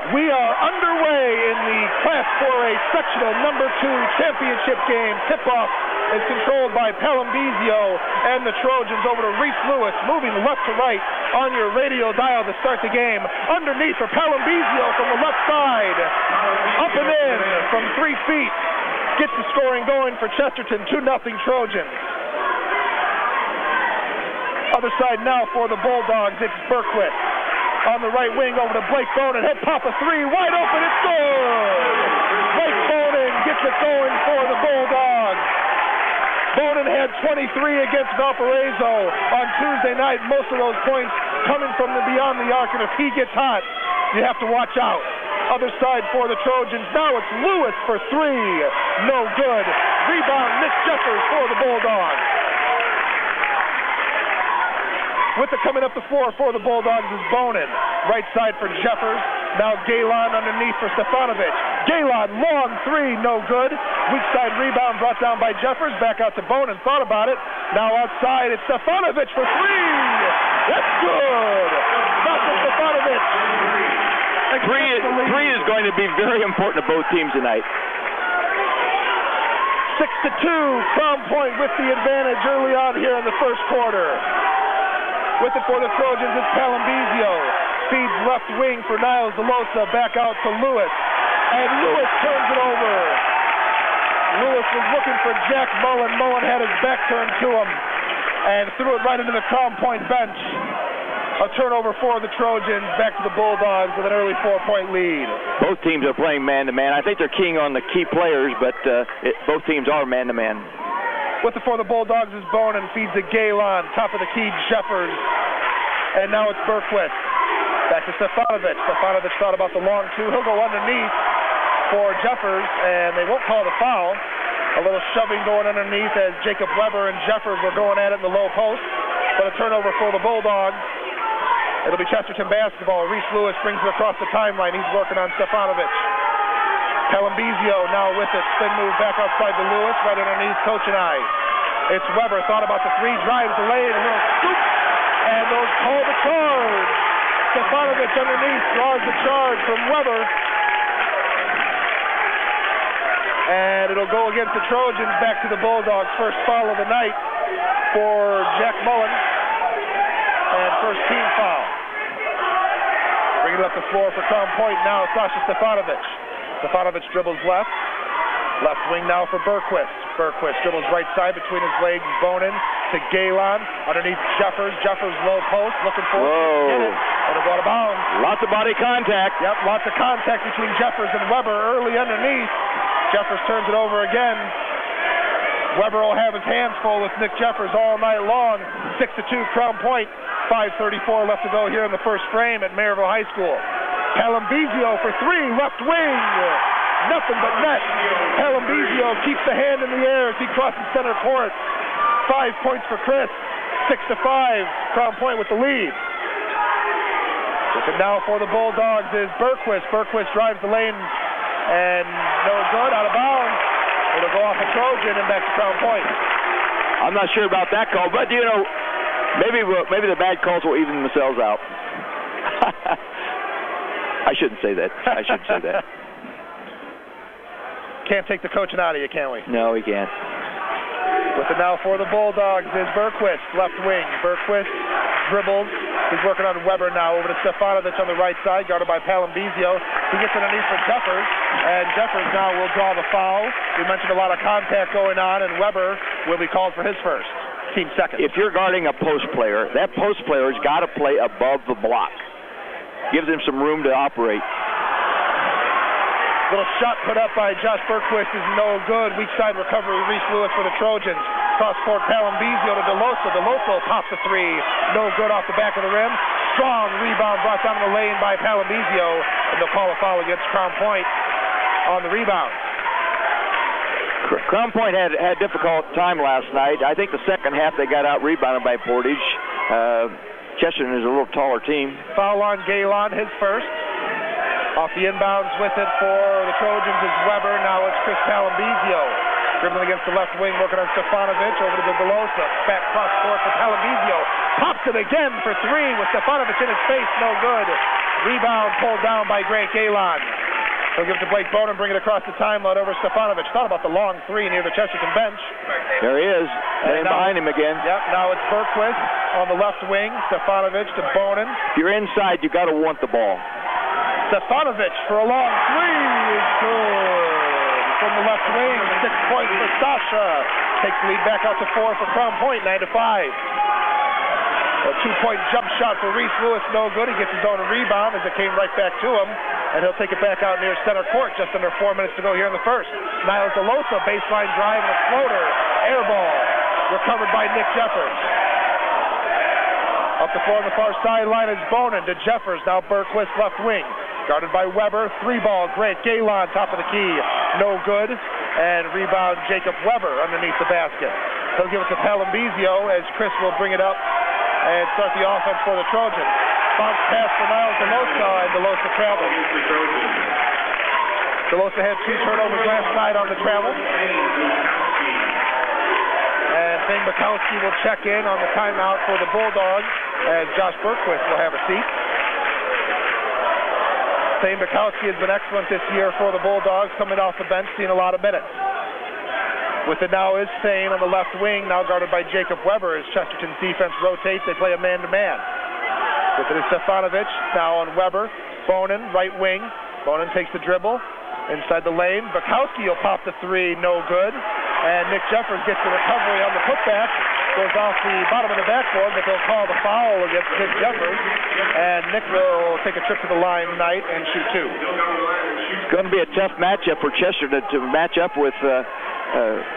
We are underway in the Class 4A Sectional number 2 championship game. Tip-off is controlled by Palambizio and the Trojans over to Reese Lewis, moving left to right on your radio dial to start the game. Underneath for Palambizio from the left side. Up and in from 3 feet. Gets the scoring going for Chesterton, 2-0 Trojans. Other side now for the Bulldogs, it's Berquist. On the right wing over to Blake Bonin. Head pop a 3, wide open, it's good! Blake Bonin gets it going for the Bulldogs. Bonin had 23 against Valparaiso on Tuesday night. Most of those points coming from the beyond the arc, and if he gets hot, you have to watch out. Other side for the Trojans. Now it's Lewis for 3. No good. Rebound, Nick Jeffers for the Bulldogs. With it coming up the floor for the Bulldogs is Bonin. Right side for Jeffers. Now Galen underneath for Stefanovic. Galen, long 3, no good. Weak side rebound brought down by Jeffers. Back out to Bonin. Thought about it. Now outside it's Stefanovic for 3. That's good. Sasha Stefanovic. Three is going to be very important to both teams tonight. 6-2. Crown Point with the advantage early on here in the first quarter. With it for the Trojans, it's Palambizio. Feeds left wing for Niles DeLosa. Back out to Lewis. And Lewis turns it over. Lewis was looking for Jack Mullen. Mullen had his back turned to him and threw it right into the Crown Point bench. A turnover for the Trojans. Back to the Bulldogs with an early 4-point lead. Both teams are playing man-to-man. I think they're keying on the key players, but both teams are man-to-man. With it for the Bulldogs is Bonin, feeds to Galen, top of the key, Jeffers. And now it's Berquist. Back to Stefanovic. Stefanovic thought about the long 2. He'll go underneath for Jeffers, and they won't call the foul. A little shoving going underneath as Jacob Weber and Jeffers were going at it in the low post. But a turnover for the Bulldogs. It'll be Chesterton basketball. Reese Lewis brings it across the timeline. He's working on Stefanovic. Palambizio now with it. Spin move back outside to Lewis, right underneath Coach and I. It's Weber, thought about the 3, drives the lane, a little scoop, and those call the charge. Stefanovic underneath draws the charge from Weber. And it'll go against the Trojans, back to the Bulldogs. First foul of the night for Jack Mullen. And first team foul. Bringing it up the floor for Crown Point now, Sasha Stefanovic. Stefanovic dribbles left. Left wing now for Berquist. Berquist dribbles right side between his legs. Bonin to Galen. Underneath Jeffers. Jeffers low post. Looking for it. It'll go out of bounds. Lots of body contact. Yep, lots of contact between Jeffers and Weber early underneath. Jeffers turns it over again. Weber will have his hands full with Nick Jeffers all night long. 6-2 Crown Point. 5:34 left to go here in the first frame at Maryville High School. Palambizio for 3, left wing. Nothing but net. Palambizio keeps the hand in the air as he crosses center court. 5 points for Chris. 6-5. Crown Point with the lead. Looking now for the Bulldogs is Berquist. Berquist drives the lane and no good, out of bounds. It'll go off a Trojan and back to Crown Point. I'm not sure about that call, but you know, maybe the bad calls will even themselves out. I shouldn't say that. I shouldn't say that. Can't take the coaching out of you, can we? No, we can't. With it now for the Bulldogs is Berquist, left wing. Berquist dribbles. He's working on Weber now over to Stefanovic on the right side, guarded by Palambizio. He gets underneath for Jeffers, and Jeffers now will draw the foul. We mentioned a lot of contact going on, and Weber will be called for his first. Team second. If you're guarding a post player, that post player has got to play above the block. Gives him some room to operate. Little shot put up by Josh Berquist is no good. Weak side recovery, Reese Lewis for the Trojans. Cross court, Palambizio to DeLosa. DeLosa pops a 3. No good off the back of the rim. Strong rebound brought down the lane by Palambizio. And they'll call a foul against Crown Point on the rebound. Crown Point had a difficult time last night. I think the second half they got out rebounded by Portage. Chesterton is a little taller team. Foul on Galen, his first. Off the inbounds with it for the Trojans is Weber. Now it's Chris Palambizio. Dribbling against the left wing, working on Stefanovic. Over to DeLosa. Back cross court for Palambizio. Pops it again for 3 with Stefanovic in his face. No good. Rebound pulled down by Grant Galon. He'll give it to Blake Bonin, bring it across the timeline over Stefanovic. Thought about the long three near the Chesterton bench. There he is, laying behind him again. Yep, now it's Bergquist on the left wing. Stefanovic to Bonin. If you're inside, you got to want the ball. Stefanovic for a long three is good. From the left wing, 6 points for Sasha. Takes the lead back out to 4 for Crown Point, 9-5. A 2-point jump shot for Reese Lewis, no good. He gets his own rebound as it came right back to him. And he'll take it back out near center court, just under 4 minutes to go here in the first. Niles DeLosa, baseline drive and a floater. Air ball, recovered by Nick Jeffers. Up the floor on the far sideline is Bonin to Jeffers, now Bergquist left wing. Guarded by Weber, 3-ball, Grant Galon, top of the key, no good. And rebound Jacob Weber underneath the basket. He'll give it to Palambizio as Chris will bring it up and start the offense for the Trojans. Bounce pass for Niles DeLosa, and DeLosa travels. DeLosa had 2 turnovers last night on the travel. And Thane Bukowski will check in on the timeout for the Bulldogs as Josh Bergquist will have a seat. Thane Bukowski has been excellent this year for the Bulldogs, coming off the bench, seeing a lot of minutes. With it now is Thane on the left wing, now guarded by Jacob Weber as Chesterton's defense rotates. They play a man-to-man. With it is Stefanovic, now on Weber. Bonin, right wing. Bonin takes the dribble inside the lane. Bukowski will pop the 3, no good. And Nick Jeffers gets the recovery on the putback. Goes off the bottom of the backboard, but they'll call the foul against Nick Jeffers. And Nick will take a trip to the line tonight and shoot 2. It's going to be a tough matchup for Chester to match up with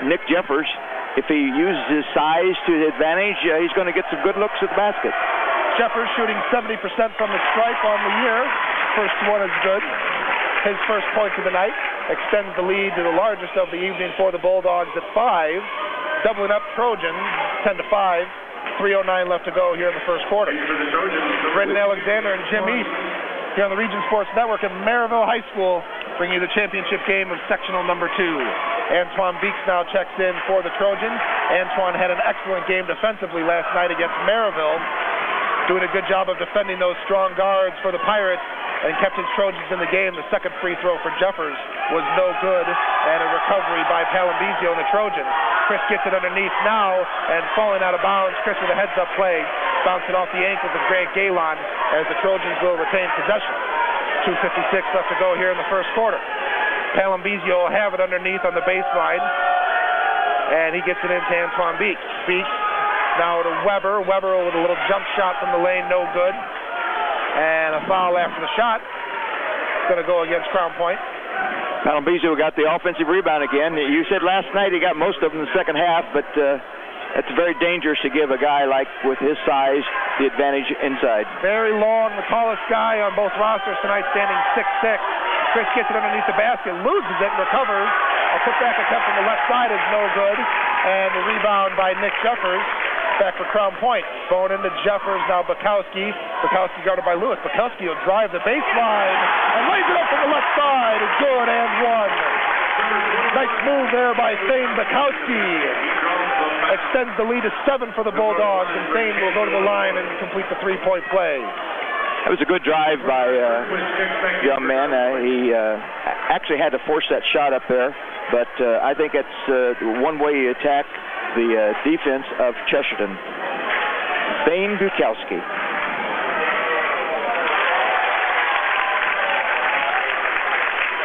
Nick Jeffers. If he uses his size to his advantage, he's going to get some good looks at the basket. Jeffers shooting 70% from the stripe on the year. First one is good. His first point of the night extends the lead to the largest of the evening for the Bulldogs at 5. Doubling up Trojans, 10-5. 3:09 left to go here in the first quarter. Brendan Alexander and Jim East here on the Region Sports Network at Maryville High School, bringing you the championship game of sectional number 2. Antoine Beeks now checks in for the Trojans. Antoine had an excellent game defensively last night against Maryville, doing a good job of defending those strong guards for the Pirates and kept his Trojans in the game. The second free throw for Jeffers was no good, and a recovery by Palambizio and the Trojans. Chris gets it underneath now, and falling out of bounds. Chris with a heads-up play, bouncing off the ankles of Grant Galon as the Trojans will retain possession. 2:56 left to go here in the first quarter. Palambizio will have it underneath on the baseline, and he gets it into Antoine Beeks. Beeks now to Weber. Weber with a little jump shot from the lane, no good. And a foul after the shot. It's going to go against Crown Point. Palambizio got the offensive rebound again. You said last night he got most of them in the second half, but it's very dangerous to give a guy like with his size the advantage inside. Very long, the tallest guy on both rosters tonight, standing 6'6". Chris gets it underneath the basket, loses it, recovers. A putback attempt from the left side is no good. And the rebound by Nick Jeffers. Back for Crown Point. Bonin to Jeffers, now Bukowski. Bukowski guarded by Lewis. Bukowski will drive the baseline and lays it up from the left side. It's good and 1. Nice move there by Thane Bukowski. Extends the lead to 7 for the Bulldogs, and Thane will go to the line and complete the 3-point play. That was a good drive by young man. He actually had to force that shot up there, but I think it's one way you attack the defense of Chesterton. Thane Bukowski.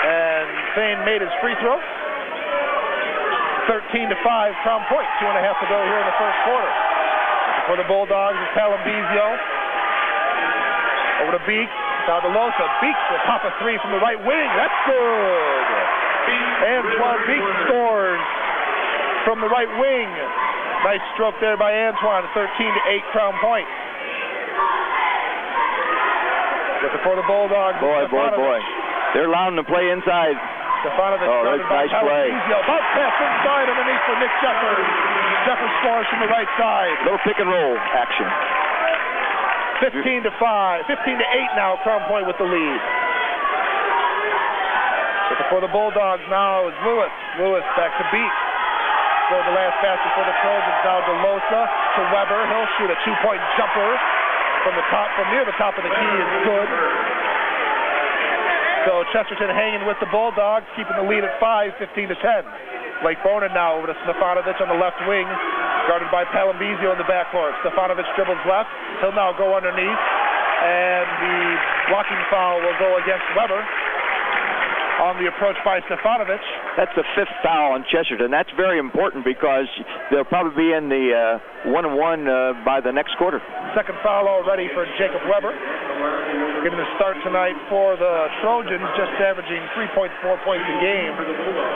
And Thane made his free throw. 13-5, Crown Point. 2.5 to go here in the first quarter. For the Bulldogs is Palambizio. Over to Beeks. Now to Losa. Beeks will pop a 3 from the right wing. That's good. Antoine Beeks scores from the right wing. Nice stroke there by Antoine. 13-8, Crown Point. Looking for the Bulldogs. Boy. They're allowing them to play inside. Stefanovic that's nice play. Bounce pass inside underneath for Nick Jeffers. Jeffers scores from the right side. Little pick and roll action. 15-8 now. Crown Point with the lead. Looking for the Bulldogs now is Lewis. Lewis back to Beeks. Scored the last basket for the Trojans. Now DeLosa to Weber. He'll shoot a 2-point jumper from near the top of the key is good. So Chesterton hanging with the Bulldogs, keeping the lead at 5, 15-10. Blake Bonin now over to Stefanovic on the left wing, guarded by Palambizio in the backcourt. Stefanovic dribbles left. He'll now go underneath, and the blocking foul will go against Weber on the approach by Stefanovic. That's the 5th foul on Chesterton. That's very important because they'll probably be in the 1-1 by the next quarter. Second foul already for Jacob Weber. Getting the start tonight for the Trojans, just averaging 3.4 points a game.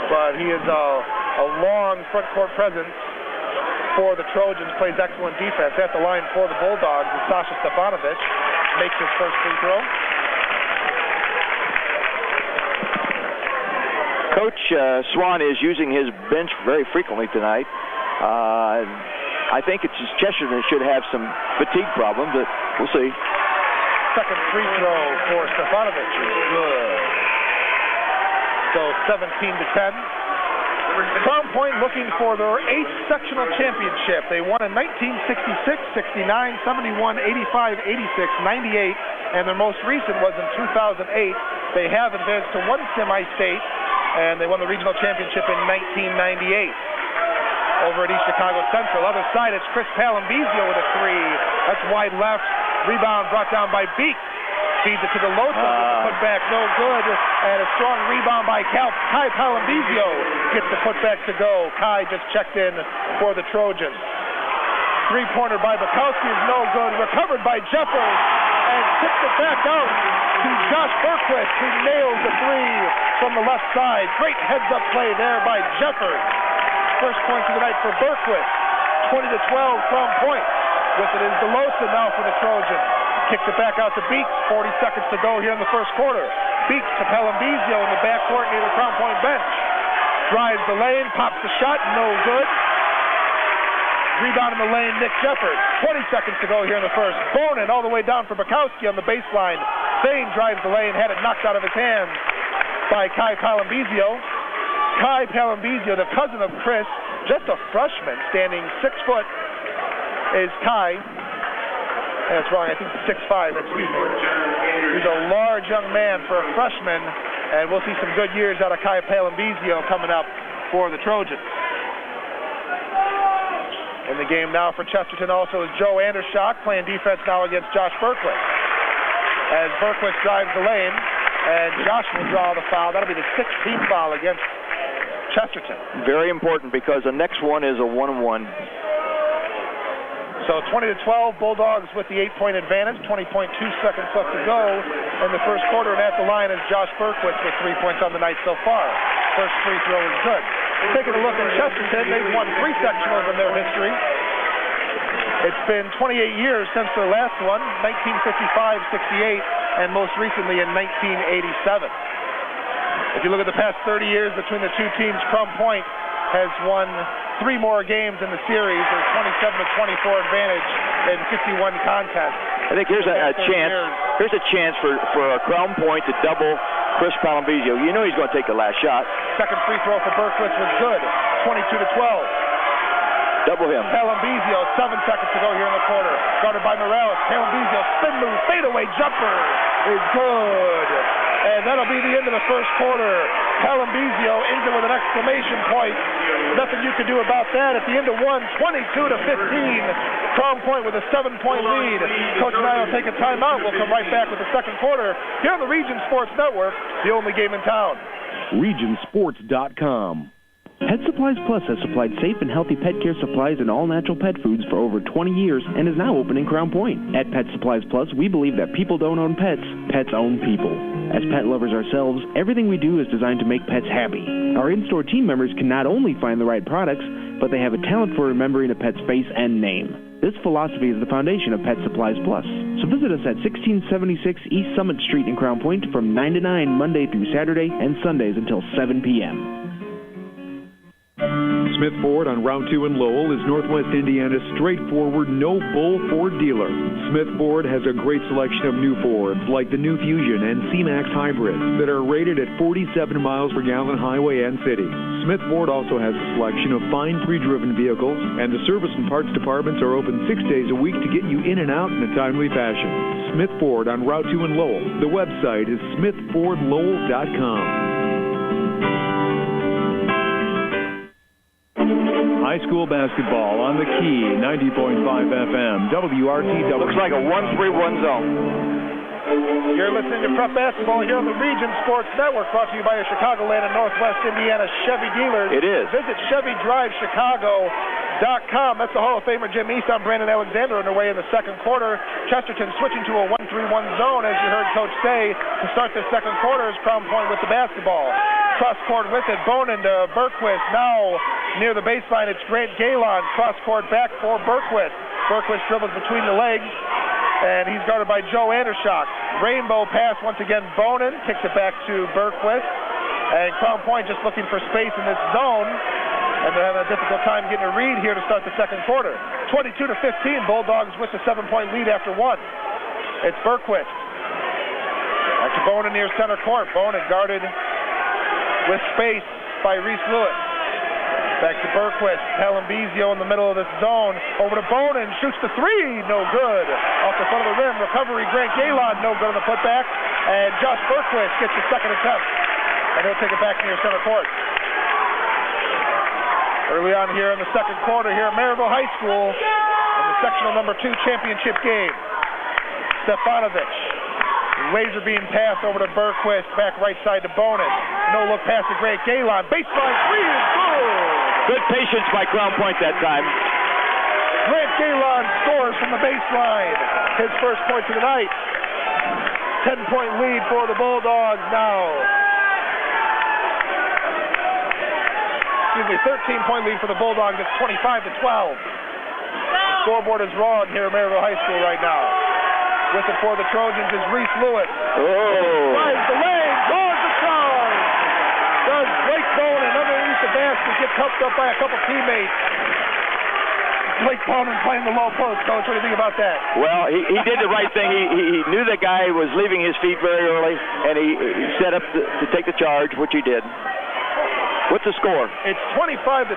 But he is a long front court presence for the Trojans, plays excellent defense. At the line for the Bulldogs is Sasha Stefanovic. Makes his first free throw. Coach Swan is using his bench very frequently tonight. I think it's Chesterton that should have some fatigue problems, but we'll see. Second free throw for Stefanovic is good. So 17-10. Crown Point looking for their 8th sectional championship. They won in 1966, 69, 71, 85, 86, 98, and their most recent was in 2008. They have advanced to one semi-state, and they won the regional championship in 1998 over at East Chicago Central. Other side, it's Chris Palambizio with a three. That's wide left. Rebound brought down by Beek. Feeds it to the low side. Put back, no good. And a strong rebound by Kai Palambizio gets the putback to go. Kai just checked in for the Trojans. Three-pointer by Bukowski is no good. Recovered by Jeffers and tipped it back out to Josh Berquist, who nails the three from the left side. Great heads-up play there by Jeffers. First point of the night for Berquist. 20-12 from Point. With it is DeLosa now for the Trojans. Kicks it back out to Beeks. 40 seconds to go here in the first quarter. Beeks to Palambizio in the backcourt near the Crown Point bench. Drives the lane, pops the shot, no good. Rebound in the lane, Nick Jeffers. 20 seconds to go here in the first. Bonin all the way down for Bukowski on the baseline. Thane drives the lane, had it knocked out of his hands by Kai Palambizio. Kai Palambizio, the cousin of Chris, just a freshman, standing 6 foot is Kai. That's wrong, I think 6'5", excuse me. He's a large young man for a freshman, and we'll see some good years out of Kai Palambizio coming up for the Trojans. In the game now for Chesterton also is Joe Andershock, playing defense now against Josh Berquist. As Berquist drives the lane, and Josh will draw the foul. That'll be the 16th foul against Chesterton. Very important because the next one is a 1-1. So 20-12, Bulldogs with the 8-point advantage. 20.2 seconds left to go in the first quarter, and at the line is Josh Berquist with 3 points on the night so far. First free throw is good. Taking a look at Chesterton, they've won 3 sectionals in their history. It's been 28 years since their last one, 1955, 68, and most recently in 1987. If you look at the past 30 years between the two teams, Crown Point has won 3 more games in the series. There's 27-24 advantage in 51 contests. I think here's a chance. Here's a chance for Crown Point to double Chris Palambizio. You know he's going to take the last shot. Second free throw for Berquist was good. 22-12. Double him. Palambizio, 7 seconds to go here in the quarter. Guarded by Morales. Palambizio, spin move, fadeaway jumper is good. And that'll be the end of the first quarter. Palambizio ends it with an exclamation point. Nothing you can do about that. At the end of one, 22-15. Crown Point with a 7-point lead. Coach and I will take a timeout. We'll come right back with the second quarter here on the Region Sports Network, the only game in town. RegionSports.com. Pet Supplies Plus has supplied safe and healthy pet care supplies and all-natural pet foods for over 20 years and is now open in Crown Point. At Pet Supplies Plus, we believe that people don't own pets, pets own people. As pet lovers ourselves, everything we do is designed to make pets happy. Our in-store team members can not only find the right products, but they have a talent for remembering a pet's face and name. This philosophy is the foundation of Pet Supplies Plus. So visit us at 1676 East Summit Street in Crown Point from 9 to 9 Monday through Saturday and Sundays until 7 p.m. Smith Ford on Route 2 in Lowell is Northwest Indiana's straightforward, no-bull Ford dealer. Smith Ford has a great selection of new Fords, like the new Fusion and C-Max hybrids, that are rated at 47 miles per gallon highway and city. Smith Ford also has a selection of fine pre-driven vehicles, and the service and parts departments are open 6 days a week to get you in and out in a timely fashion. Smith Ford on Route 2 in Lowell. The website is smithfordlowell.com. High school basketball on the Key, 90.5 FM, WRTW. Looks like a 1-3-1 zone. You're listening to Prep Basketball here on the Region Sports Network, brought to you by your Chicagoland and Northwest Indiana Chevy dealers. It is. Visit ChevyDriveChicago.com. That's the Hall of Famer Jim East on Brandon Alexander underway in the second quarter. Chesterton switching to a 1-3-1 zone, as you heard Coach say, to start the second quarter as Crown Point with the basketball. Cross court with it, Bonin to Bergquist. Now near the baseline, it's Grant Galon. Cross court back for Bergquist. Bergquist dribbles between the legs, and he's guarded by Joe Andershock. Rainbow pass once again, Bonin kicks it back to Bergquist. And Crown Point just looking for space in this zone, and they're having a difficult time getting a read here to start the second quarter. 22-15, Bulldogs with the 7-point lead after one. It's Bergquist. Back to Bonin near center court. Bonin guarded with space by Reese Lewis. Back to Bergquist. Palambizio in the middle of this zone. Over to Bonin. Shoots the three. No good. Off the front of the rim. Recovery. Grant Galon. No good on the putback. And Josh Bergquist gets the second attempt. And he'll take it back near center court. Early on here in the second quarter here at Maryville High School in the sectional number 2 championship game. Stefanovic. Laser beam pass over to Bergquist. Back right side to Bonin. No look pass to Grant Galon. Baseline three is good. Good patience by Crown Point that time. Grant Galon scores from the baseline. His first point of the night. 10-point lead for the Bulldogs now. 13-point lead for the Bulldogs. It's 25-12. The scoreboard is wrong here at Maryville High School right now. With it for the Trojans is Reese Lewis. Drives the lane, draws the charge. Does Blake Bonin underneath the basket, gets helped up by a couple teammates. Blake Bonin playing the low post, Coach. What do you think about that? Well, he did the right thing. He knew the guy was leaving his feet very early, and he set up to take the charge, which he did. What's the score? It's 25-12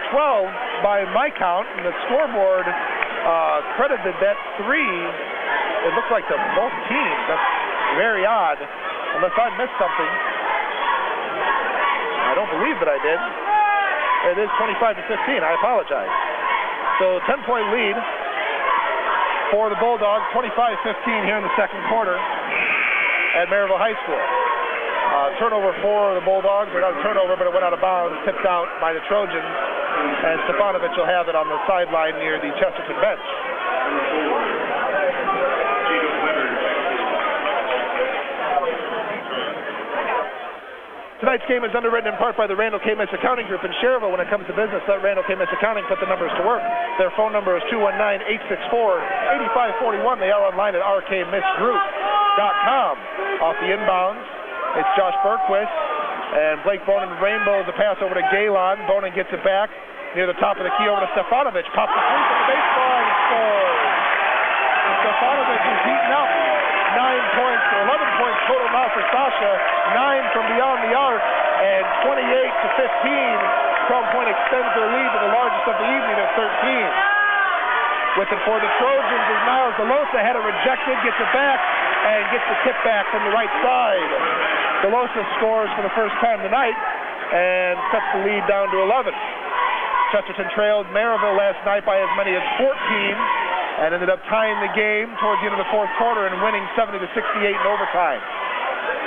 by my count, and the scoreboard credited that three. It looks like to both teams. That's very odd, unless I missed something. I don't believe that I did. It is 25-15. I apologize. So 10-point lead for the Bulldogs, 25-15 here in the second quarter at Maryville High School. Turnover for the Bulldogs, or not a turnover, but it went out of bounds, tipped out by the Trojans, and Stefanovic will have it on the sideline near the Chesterton bench. Tonight's game is underwritten in part by the Randall K. Miss Accounting Group in Cherville. When it comes to business, let Randall K. Miss Accounting put the numbers to work. Their phone number is 219-864-8541. They are online at rkmissgroup.com. Off the inbounds, it's Josh Bergquist. And Blake Bonin rainbows the pass over to Galon. Bonin gets it back near the top of the key over to Stefanovic. Pops the three from the baseline and scores. Stefanovic is heating up. 9 points, 11 points total now for Sasha. 9 from beyond the arc, and 28-15. Crown Point extends their lead to the largest of the evening at 13. With it for the Trojans is Miles DeLosa. Had it rejected, gets it back, and gets the tip back from the right side. DeLosa scores for the first time tonight and cuts the lead down to 11. Chesterton trailed Maryville last night by as many as 14. And ended up tying the game towards the end of the fourth quarter and winning 70-68 in overtime.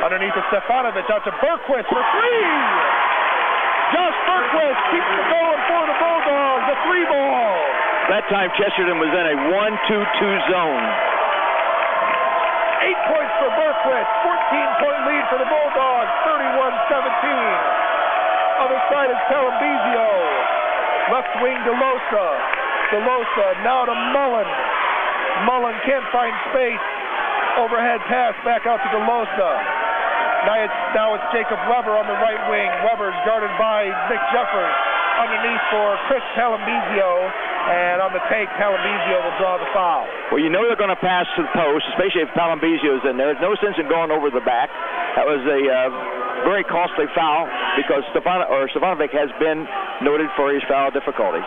Underneath it, Stefanovic out to Bergquist for three. Josh Bergquist keeps it going for the Bulldogs. The three ball. That time Chesterton was in a 1-2-2 zone. 8 points for Bergquist. 14-point lead for the Bulldogs. 31-17. Other side is Palambizio. Left wing DeLosa. DeLosa now to Mullen. Mullen can't find space. Overhead pass back out to DeLosa. Now it's Jacob Weber on the right wing. Weber's guarded by Nick Jeffers. underneath for Chris Palambizio, and on the take, Palambizio will draw the foul. Well, you know they're going to pass to the post, especially if Palambizio's in there. There's no sense in going over the back. That was a very costly foul because Stefanovic has been noted for his foul difficulty.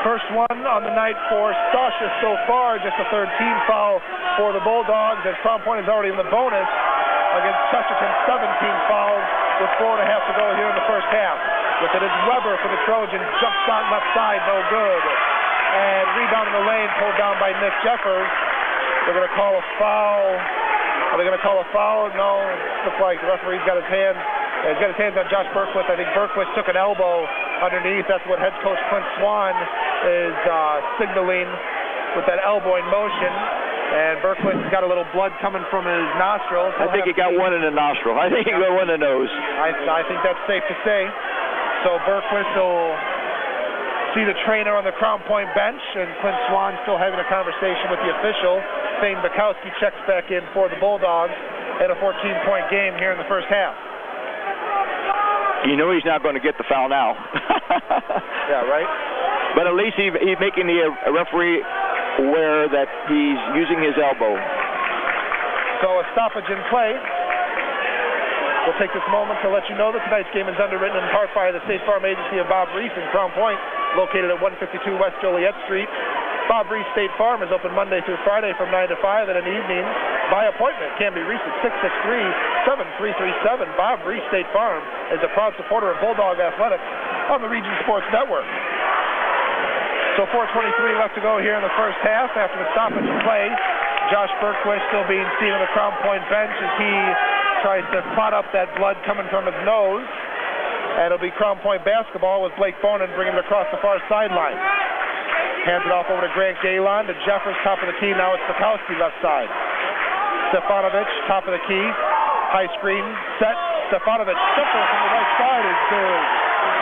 First one on the night for Stasha so far, just a third team foul for the Bulldogs, as Crown Point is already in the bonus against Chesterton. 17 fouls with 4.5 to go here in the first half. With it is Weber for the Trojans, jump shot left side, no good. And rebound in the lane, pulled down by Nick Jeffers. They're going to call a foul. Are they going to call a foul? No, it looks like the referee's got his hands. He's got his hands on Josh Berquist. I think Berquist took an elbow underneath. That's what head coach Clint Swan is signaling with that elbowing motion. And Berquist's got a little blood coming from his nostrils. I think he got one in the nostril. I think he got one in the nose. I think that's safe to say. So Berquist will see the trainer on the Crown Point bench, and Clint Swan still having a conversation with the official. Thane Bukowski checks back in for the Bulldogs in a 14-point game here in the first half. You know he's not going to get the foul now. Yeah, right? But at least he's making the referee aware that he's using his elbow. So a stoppage in play. We'll take this moment to let you know that tonight's game is underwritten in part by the State Farm Agency of Bob Reese in Crown Point, located at 152 West Joliet Street. Bob Reese State Farm is open Monday through Friday from 9 to 5 and in the evening by appointment. Can be reached at 663-7337. Bob Reese State Farm is a proud supporter of Bulldog Athletics on the Region Sports Network. So 4:23 left to go here in the first half after the stoppage in play. Josh Berquist still being seen on the Crown Point bench as he tries to pot up that blood coming from his nose. And it'll be Crown Point basketball with Blake Bonin bringing it across the far sideline. Hands it off over to Grant Galon to Jeffers, top of the key. Now it's Bukowski left side. Stefanovic, top of the key. High screen, set. Stefanovic, simple from the right side is good.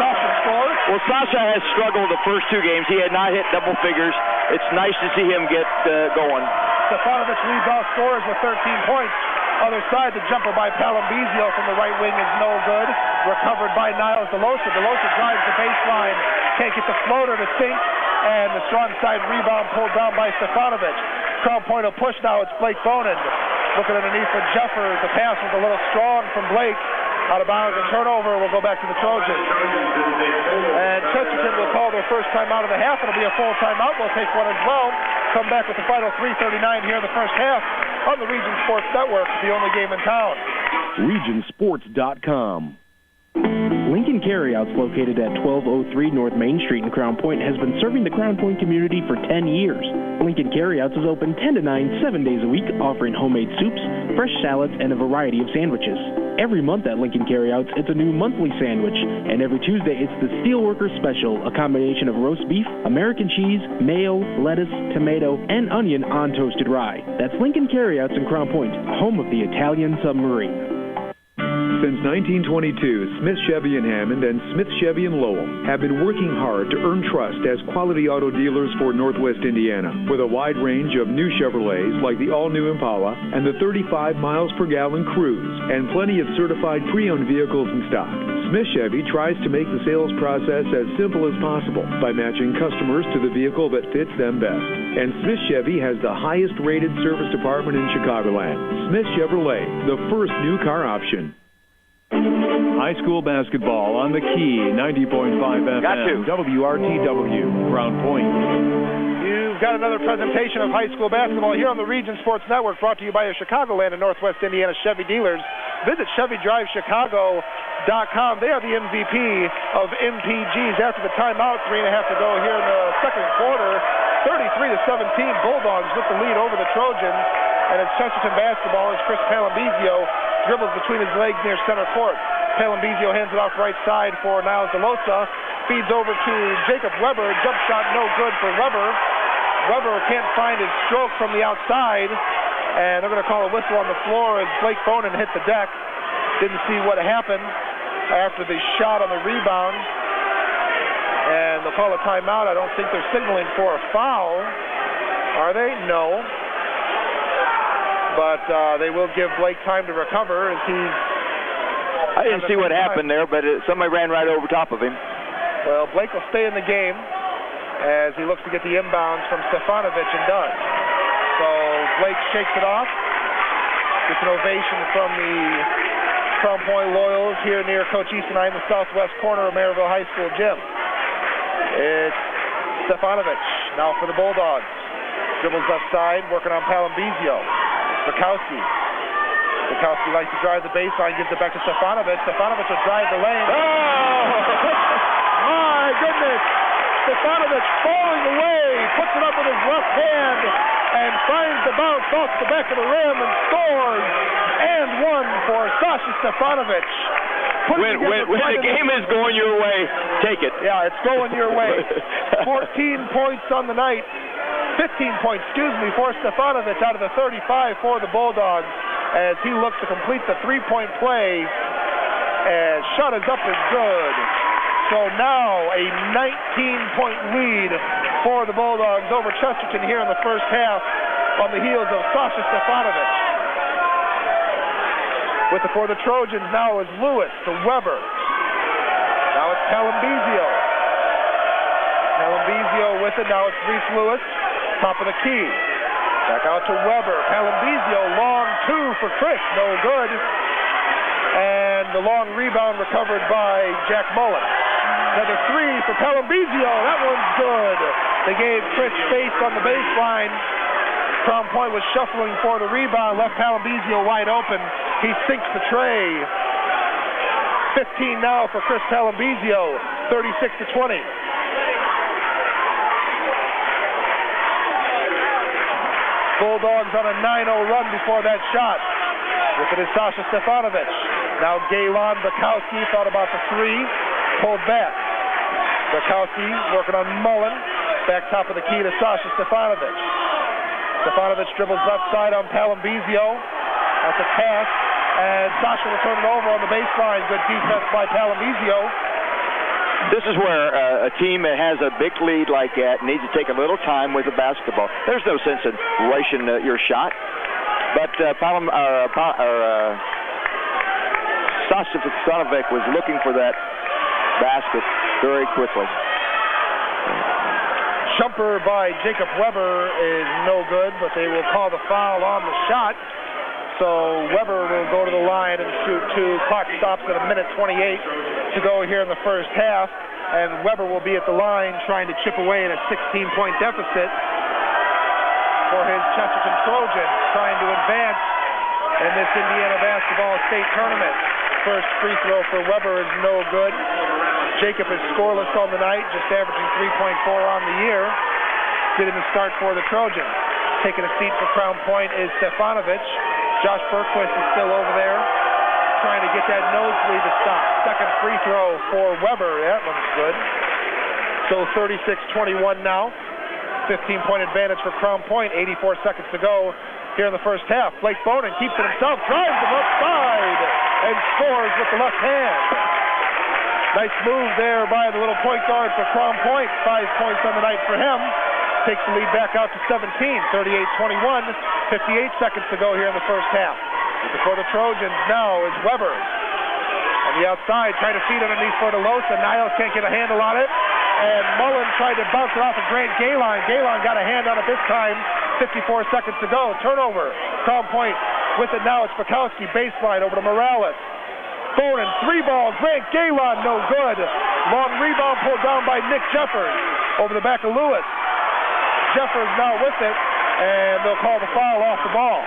Sasha scores. Well, Sasha has struggled the first two games. He had not hit double figures. It's nice to see him get going. Stefanovic leads off scores with 13 points. Other side, the jumper by Palambizio from the right wing is no good. Recovered by Niles DeLosa. DeLosa drives the baseline. Can't get the floater to sink. And the strong side rebound pulled down by Stefanovic. Crown Point will push now. It's Blake Bonin. Looking underneath for Jeffers. The pass was a little strong from Blake. Out of bounds and turnover will go back to the Trojans. And Chesterton will call their first timeout of the half. It'll be a full timeout. We'll take one as well. Come back with the final 3:39 here in the first half on the Region Sports Network, the only game in town. RegionSports.com. Lincoln Carryouts, located at 1203 North Main Street in Crown Point, has been serving the Crown Point community for 10 years. Lincoln Carryouts is open 10 to 9, 7 days a week, offering homemade soups, fresh salads, and a variety of sandwiches. Every month at Lincoln Carryouts, it's a new monthly sandwich, and every Tuesday it's the Steelworker Special, a combination of roast beef, American cheese, mayo, lettuce, tomato, and onion on toasted rye. That's Lincoln Carryouts in Crown Point, home of the Italian submarine. Since 1922, Smith Chevy in Hammond and Smith Chevy in Lowell have been working hard to earn trust as quality auto dealers for Northwest Indiana, with a wide range of new Chevrolets like the all-new Impala and the 35 miles per gallon Cruise, and plenty of certified pre-owned vehicles in stock. Smith Chevy tries to make the sales process as simple as possible by matching customers to the vehicle that fits them best. And Smith Chevy has the highest rated service department in Chicagoland. Smith Chevrolet, the first new car option. High school basketball on the Key, 90.5 FM, WRTW, Crown Point. You've got another presentation of high school basketball here on the Region Sports Network, brought to you by your Chicagoland and Northwest Indiana Chevy dealers. Visit ChevyDriveChicago.com. They are the MVP of MPGs after the timeout. 3.5 to go here in the second quarter. 33-17, Bulldogs with the lead over the Trojans. And it's Chesterton basketball as Chris Palambizio dribbles between his legs near center court. Palambizio hands it off right side for Niles DeLosa. Feeds over to Jacob Weber. Jump shot no good for Weber. Weber can't find his stroke from the outside. And they're going to call a whistle on the floor as Blake Bonin hit the deck. Didn't see what happened after the shot on the rebound. And they'll call a timeout. I don't think they're signaling for a foul. Are they? No. But they will give Blake time to recover as he's... I didn't see what happened there, but somebody ran right over top of him. Well, Blake will stay in the game as he looks to get the inbounds from Stefanovic and does. So Blake shakes it off. Gets an ovation from the Crown Point Loyals here near Coach Eastonheim, the southwest corner of Maryville High School gym. It's Stefanovic now for the Bulldogs. Dribbles left side, working on Palambizio. Bukowski likes to drive the baseline, gives it back to Stefanovic. Stefanovic will drive the lane. Oh! My goodness! Stefanovic falling away, puts it up with his left hand, and finds the bounce off the back of the rim and scores. And one for Sasha Stefanovic. When the game is going your way, take it. Yeah, it's going your way. 14 points on the night. 15 points, for Stefanovic out of the 35 for the Bulldogs as he looks to complete the three-point play. And shot is up and good. So now a 19-point lead for the Bulldogs over Chesterton here in the first half on the heels of Sasha Stefanovic. For the Trojans now is Lewis to Weber. Now it's Palambizio. Palambizio with it. Now it's Reese Lewis. Top of the key. Back out to Weber. Palambizio, long two for Chris. No good. And the long rebound recovered by Jack Mullen. Another three for Palambizio. That one's good. They gave Chris space on the baseline. Crown Point was shuffling for the rebound. Left Palambizio wide open. He sinks the tray. 15 now for Chris Palambizio. 36-20. Bulldogs on a 9-0 run before that shot. With it is Sasha Stefanovic. Now Galen Bukowski thought about the three. Pulled back. Bukowski working on Mullen. Back top of the key to Sasha Stefanovic. Stefanovic dribbles left side on Palambizio. That's a pass. And Sasha will turn it over on the baseline. Good defense by Palambizio. This is where a team that has a big lead like that needs to take a little time with the basketball. There's no sense in rushing your shot. But Sasha Stefanovic was looking for that basket very quickly. Jumper by Jacob Weber is no good, but they will call the foul on the shot. So Weber will go to the line and shoot two. Clock stops at 1:28 to go here in the first half. And Weber will be at the line trying to chip away at a 16-point deficit for his Chesterton Trojans, trying to advance in this Indiana basketball state tournament. First free throw for Weber is no good. Jacob is scoreless on the night, just averaging 3.4 on the year. Getting the start for the Trojans. Taking a seat for Crown Point is Stefanovic. Josh Bergquist is still over there, trying to get that nosebleed to stop. Second free throw for Weber. That one's good. So 36-21 now. 15-point advantage for Crown Point. 84 seconds to go here in the first half. Blake Bonin keeps it himself, drives the left side, and scores with the left hand. Nice move there by the little point guard for Crown Point. 5 points on the night for him. Takes the lead back out to 17, 38-21. 58 seconds to go here in the first half. For the Trojans now is Weber. On the outside, trying to feed underneath for DeLosa. Niles can't get a handle on it. And Mullen tried to bounce it off of Grant Galen. Galen got a hand on it this time. 54 seconds to go. Turnover. Crown Point with it now. It's Bukowski. Baseline over to Morales. Bonin, three ball. Grant Galen, no good. Long rebound pulled down by Nick Jeffers. Over the back of Lewis. Jeffers now with it. And they'll call the foul off the ball.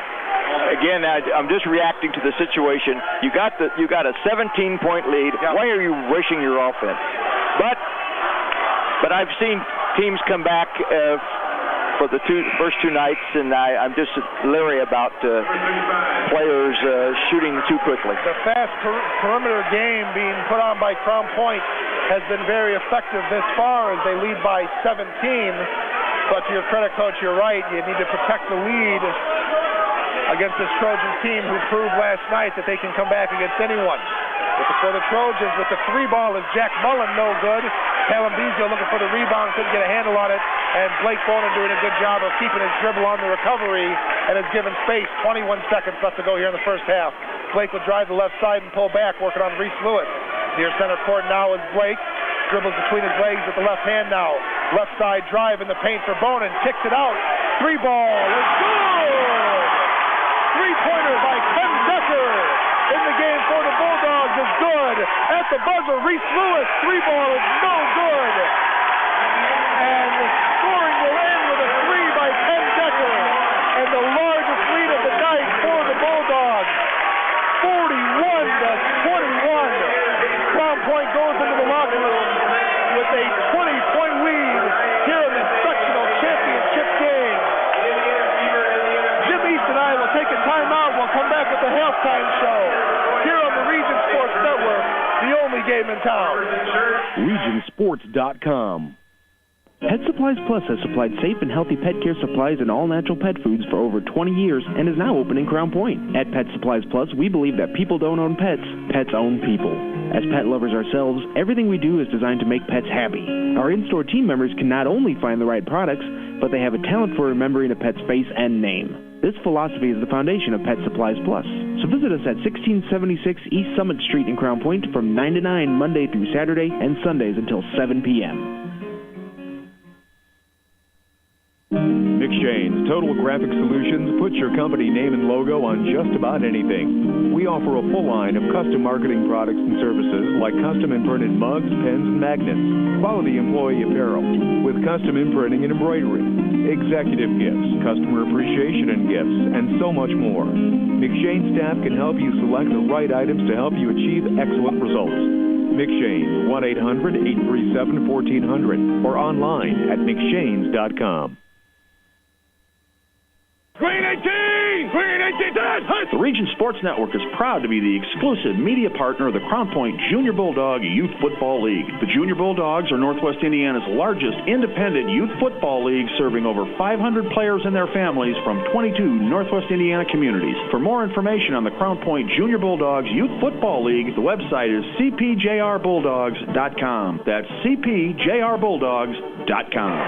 Again, I'm just reacting to the situation. You got a 17-point lead. Yep. Why are you rushing your offense? But I've seen teams come back for the first two nights, and I'm just leery about players shooting too quickly. The fast perimeter game being put on by Crown Point has been very effective this far as they lead by 17. But to your credit, Coach, you're right. You need to protect the lead against this Trojan team who proved last night that they can come back against anyone. For the Trojans, with the three ball is Jack Mullen, no good. Palambizio looking for the rebound, couldn't get a handle on it. And Blake Bonin doing a good job of keeping his dribble on the recovery and has given space. 21 seconds left to go here in the first half. Blake will drive the left side and pull back, working on Reese Lewis. Near center court now is Blake. Dribbles between his legs with the left hand now. Left side drive in the paint for Bonin. Kicks it out. 3-ball is good! 3-pointer by Ken Decker in the game for the Bulldogs is good. At the buzzer, Reese Lewis. 3-ball is no good. And the scoring will end with a 3 by Ken Decker. And the largest lead of the night for the Bulldogs. 41-21. Crown Point goes into the locker room with a 20-point lead here in the sectional championship game. Jim East and I will take a timeout. We'll come back with the halftime show here on the Region Sports Network, the only game in town. RegionSports.com. Pet Supplies Plus has supplied safe and healthy pet care supplies and all-natural pet foods for over 20 years and is now open in Crown Point. At Pet Supplies Plus, we believe that people don't own pets, pets own people. As pet lovers ourselves, everything we do is designed to make pets happy. Our in-store team members can not only find the right products, but they have a talent for remembering a pet's face and name. This philosophy is the foundation of Pet Supplies Plus. So visit us at 1676 East Summit Street in Crown Point from 9 to 9 Monday through Saturday and Sundays until 7 p.m. McShane's Total Graphic Solutions puts your company name and logo on just about anything. We offer a full line of custom marketing products and services like custom imprinted mugs, pens, and magnets, quality employee apparel, with custom imprinting and embroidery, executive gifts, customer appreciation and gifts, and so much more. McShane staff can help you select the right items to help you achieve excellent results. McShane, 1-800-837-1400, or online at mcshanes.com. Green 18! Green 18! The Region Sports Network is proud to be the exclusive media partner of the Crown Point Junior Bulldog Youth Football League. The Junior Bulldogs are Northwest Indiana's largest independent youth football league, serving over 500 players and their families from 22 Northwest Indiana communities. For more information on the Crown Point Junior Bulldogs Youth Football League, the website is cpjrbulldogs.com. That's cpjrbulldogs.com.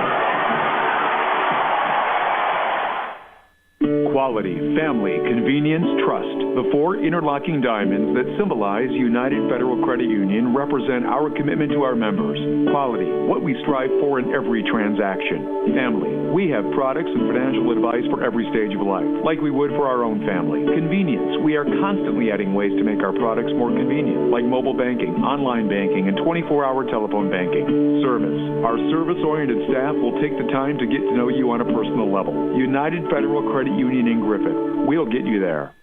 Quality, family, convenience, trust. The 4 interlocking diamonds that symbolize United Federal Credit Union represent our commitment to our members. Quality, what we strive for in every transaction. Family, we have products and financial advice for every stage of life, like we would for our own family. Convenience, we are constantly adding ways to make our products more convenient, like mobile banking, online banking, and 24-hour telephone banking. Service, our service-oriented staff will take the time to get to know you on a personal level. United Federal Credit Union in Griffith. We'll get you there.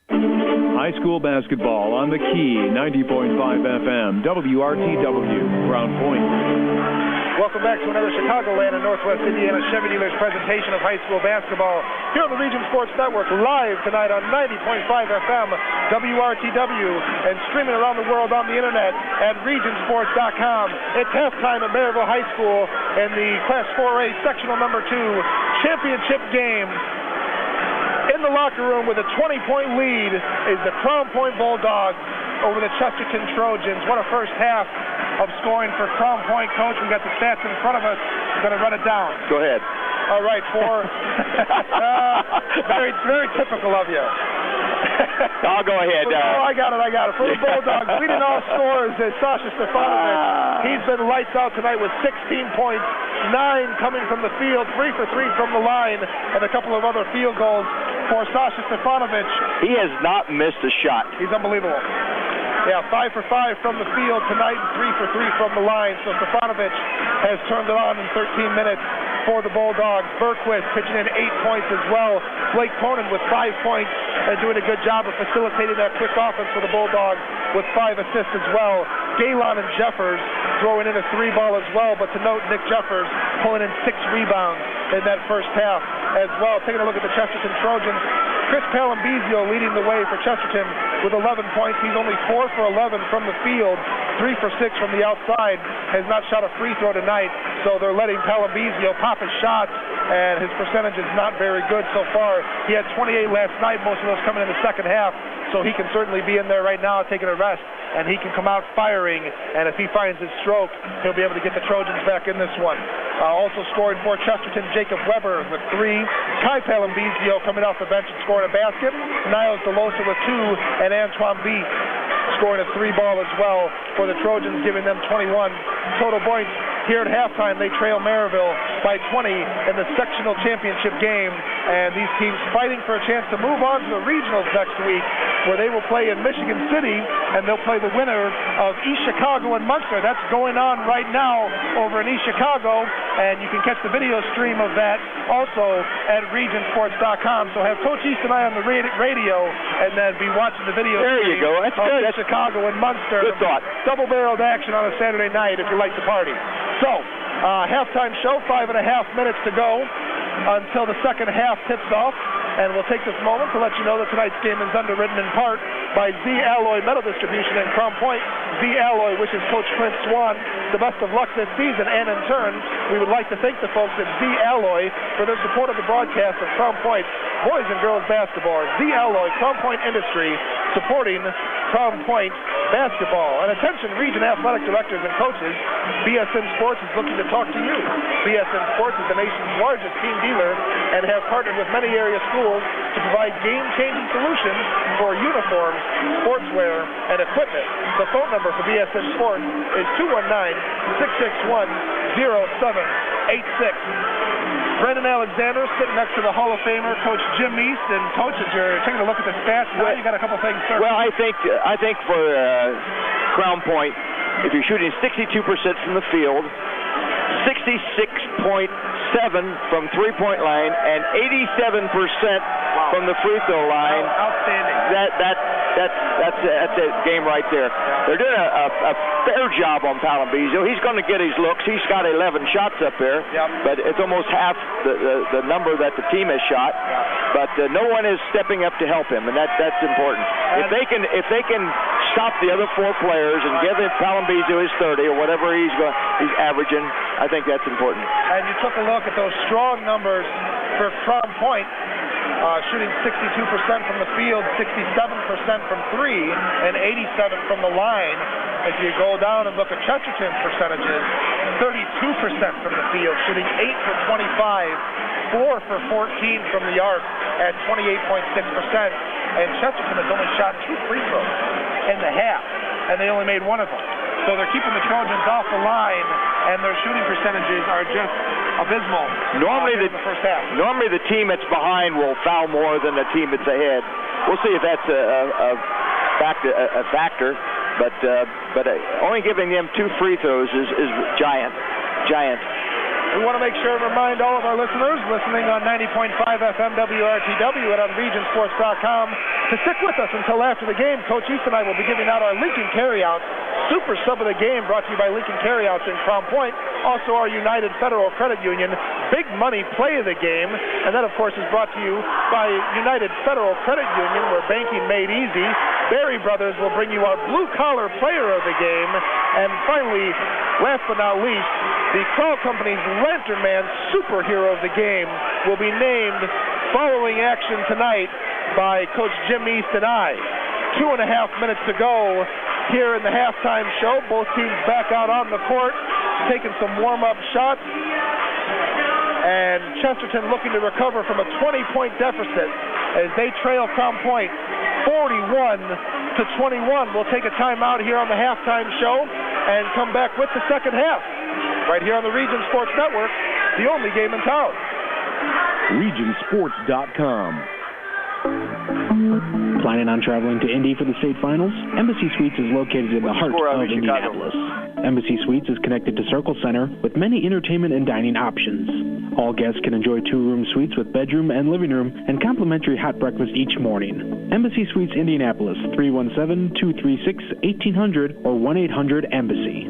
High school basketball on the Key, 90.5 FM, WRTW, Crown Point. Welcome back to another Chicagoland and Northwest Indiana Chevy Dealers presentation of high school basketball here on the Region Sports Network, live tonight on 90.5 FM, WRTW, and streaming around the world on the internet at regionsports.com. It's halftime at Maryville High School in the Class 4A Sectional Number 2 Championship game. In the locker room with a 20-point lead is the Crown Point Bulldogs over the Chesterton Trojans. What a first half of scoring for Crown Point. Coach, we got the stats in front of us. We're going to run it down. Go ahead. All right, very, very typical of you. I'll go ahead. I got it. For the Bulldogs, leading all scorers is Sasha Stefanovic. He's been lights out tonight with 16 points, 9 coming from the field, 3 for 3 from the line, and a couple of other field goals for Sasha Stefanovic. He has not missed a shot. He's unbelievable. Yeah, 5 for 5 from the field tonight and 3 for 3 from the line. So Stefanovic has turned it on in 13 minutes for the Bulldogs. Berquist pitching in 8 points as well. Blake Cronin with 5 points and doing a good job of facilitating that quick offense for the Bulldogs with 5 assists as well. Galen and Jeffers throwing in a 3-ball as well, but to note, Nick Jeffers pulling in 6 rebounds in that first half as well. Taking a look at the Chesterton Trojans, Chris Palambizio leading the way for Chesterton with 11 points. He's only 4 for 11 from the field, 3 for 6 from the outside. Has not shot a free throw tonight, so they're letting Palambizio pop his shots, and his percentage is not very good so far. He had 28 last night, most of those coming in the second half, so he can certainly be in there right now taking a rest, and he can come out firing, and if he finds his stroke, he'll be able to get the Trojans back in this one. Also scoring for Chesterton, Jacob Weber with 3. Kai Palambizio coming off the bench and scoring a basket. Niles DeLosa with 2, and Antoine B scoring a 3-ball as well for the Trojans, giving them 21 total points. Here at halftime, they trail Maryville by 20 in the sectional championship game, and these teams fighting for a chance to move on to the regionals next week, where they will play in Michigan City, and they'll play the winner of East Chicago and Munster. That's going on right now over in East Chicago, and you can catch the video stream of that also at regionsports.com. So have Coach East and I on the radio, and then be watching the video there stream you go. That's of good. East Chicago and Munster. Good thought. Double-barreled action on a Saturday night if you like to party. So, halftime show, 5.5 minutes to go until the second half tips off. And we'll take this moment to let you know that tonight's game is underwritten in part by Z Alloy Metal Distribution in Crown Point. Z Alloy wishes Coach Clint Swan the best of luck this season, and in turn, we would like to thank the folks at Z Alloy for their support of the broadcast of Crown Point boys and girls basketball. Z Alloy, Crown Point Industry, supporting Crown Point basketball. And attention, region athletic directors and coaches, BSN Sports is looking to talk to you. BSN Sports is the nation's largest team dealer and have partnered with many area schools to provide game-changing solutions for uniforms, sportswear, and equipment. The phone number for BSN Sports is 219-661-0786. Brendan Alexander sitting next to the Hall of Famer, Coach Jim East. And Coach, as you're taking a look at the stats, now you got a couple things started. Well, I think for Crown Point, if you're shooting 62% from the field, 66.7 from three-point line, and 87% from the free throw line. Outstanding. That's a game right there. They're doing a fair job on Palambizio. He's going to get his looks. He's got 11 shots up there, but it's almost half the number that the team has shot. But no one is stepping up to help him, and that's important. If they can stop the other four players and give Palambizio his 30 or whatever he's averaging, I think that's important. And you took a look at those strong numbers for Crown Point, shooting 62% from the field, 67% from three, and 87% from the line. If you go down and look at Chesterton's percentages, 32% from the field, shooting 8 for 25, 4 for 14 from the arc at 28.6%. And Chesterton has only shot 2 free throws in the half, and they only made 1 of them. So they're keeping the Trojans off the line, and their shooting percentages are just abysmal. Normally, in the first half. Normally the team that's behind will foul more than the team that's ahead. We'll see if that's a factor, but only giving them 2 free throws is giant. We want to make sure and remind all of our listeners listening on 90.5 FM WRTW and on regionsports.com to stick with us until after the game. Coach East and I will be giving out our Lincoln Carryouts Super Sub of the Game, brought to you by Lincoln Carryouts in Crown Point. Also our United Federal Credit Union Big Money Play of the Game. And that, of course, is brought to you by United Federal Credit Union, where banking made easy. Berry Brothers will bring you our Blue Collar Player of the Game. And finally, last but not least, the Kroll Company's Lantern Man Superhero of the Game will be named following action tonight by Coach Jim East and I. 2.5 minutes to go here in the halftime show. Both teams back out on the court, taking some warm-up shots. And Chesterton looking to recover from a 20-point deficit as they trail Crown Point 41-21. We'll take a timeout here on the halftime show and come back with the second half right here on the Region Sports Network, the only game in town. Regionsports.com. Planning on traveling to Indy for the state finals? Embassy Suites is located in the heart of Indianapolis. Embassy Suites is connected to Circle Center with many entertainment and dining options. All guests can enjoy 2-room suites with bedroom and living room and complimentary hot breakfast each morning. Embassy Suites Indianapolis, 317-236-1800 or 1-800-EMBASSY.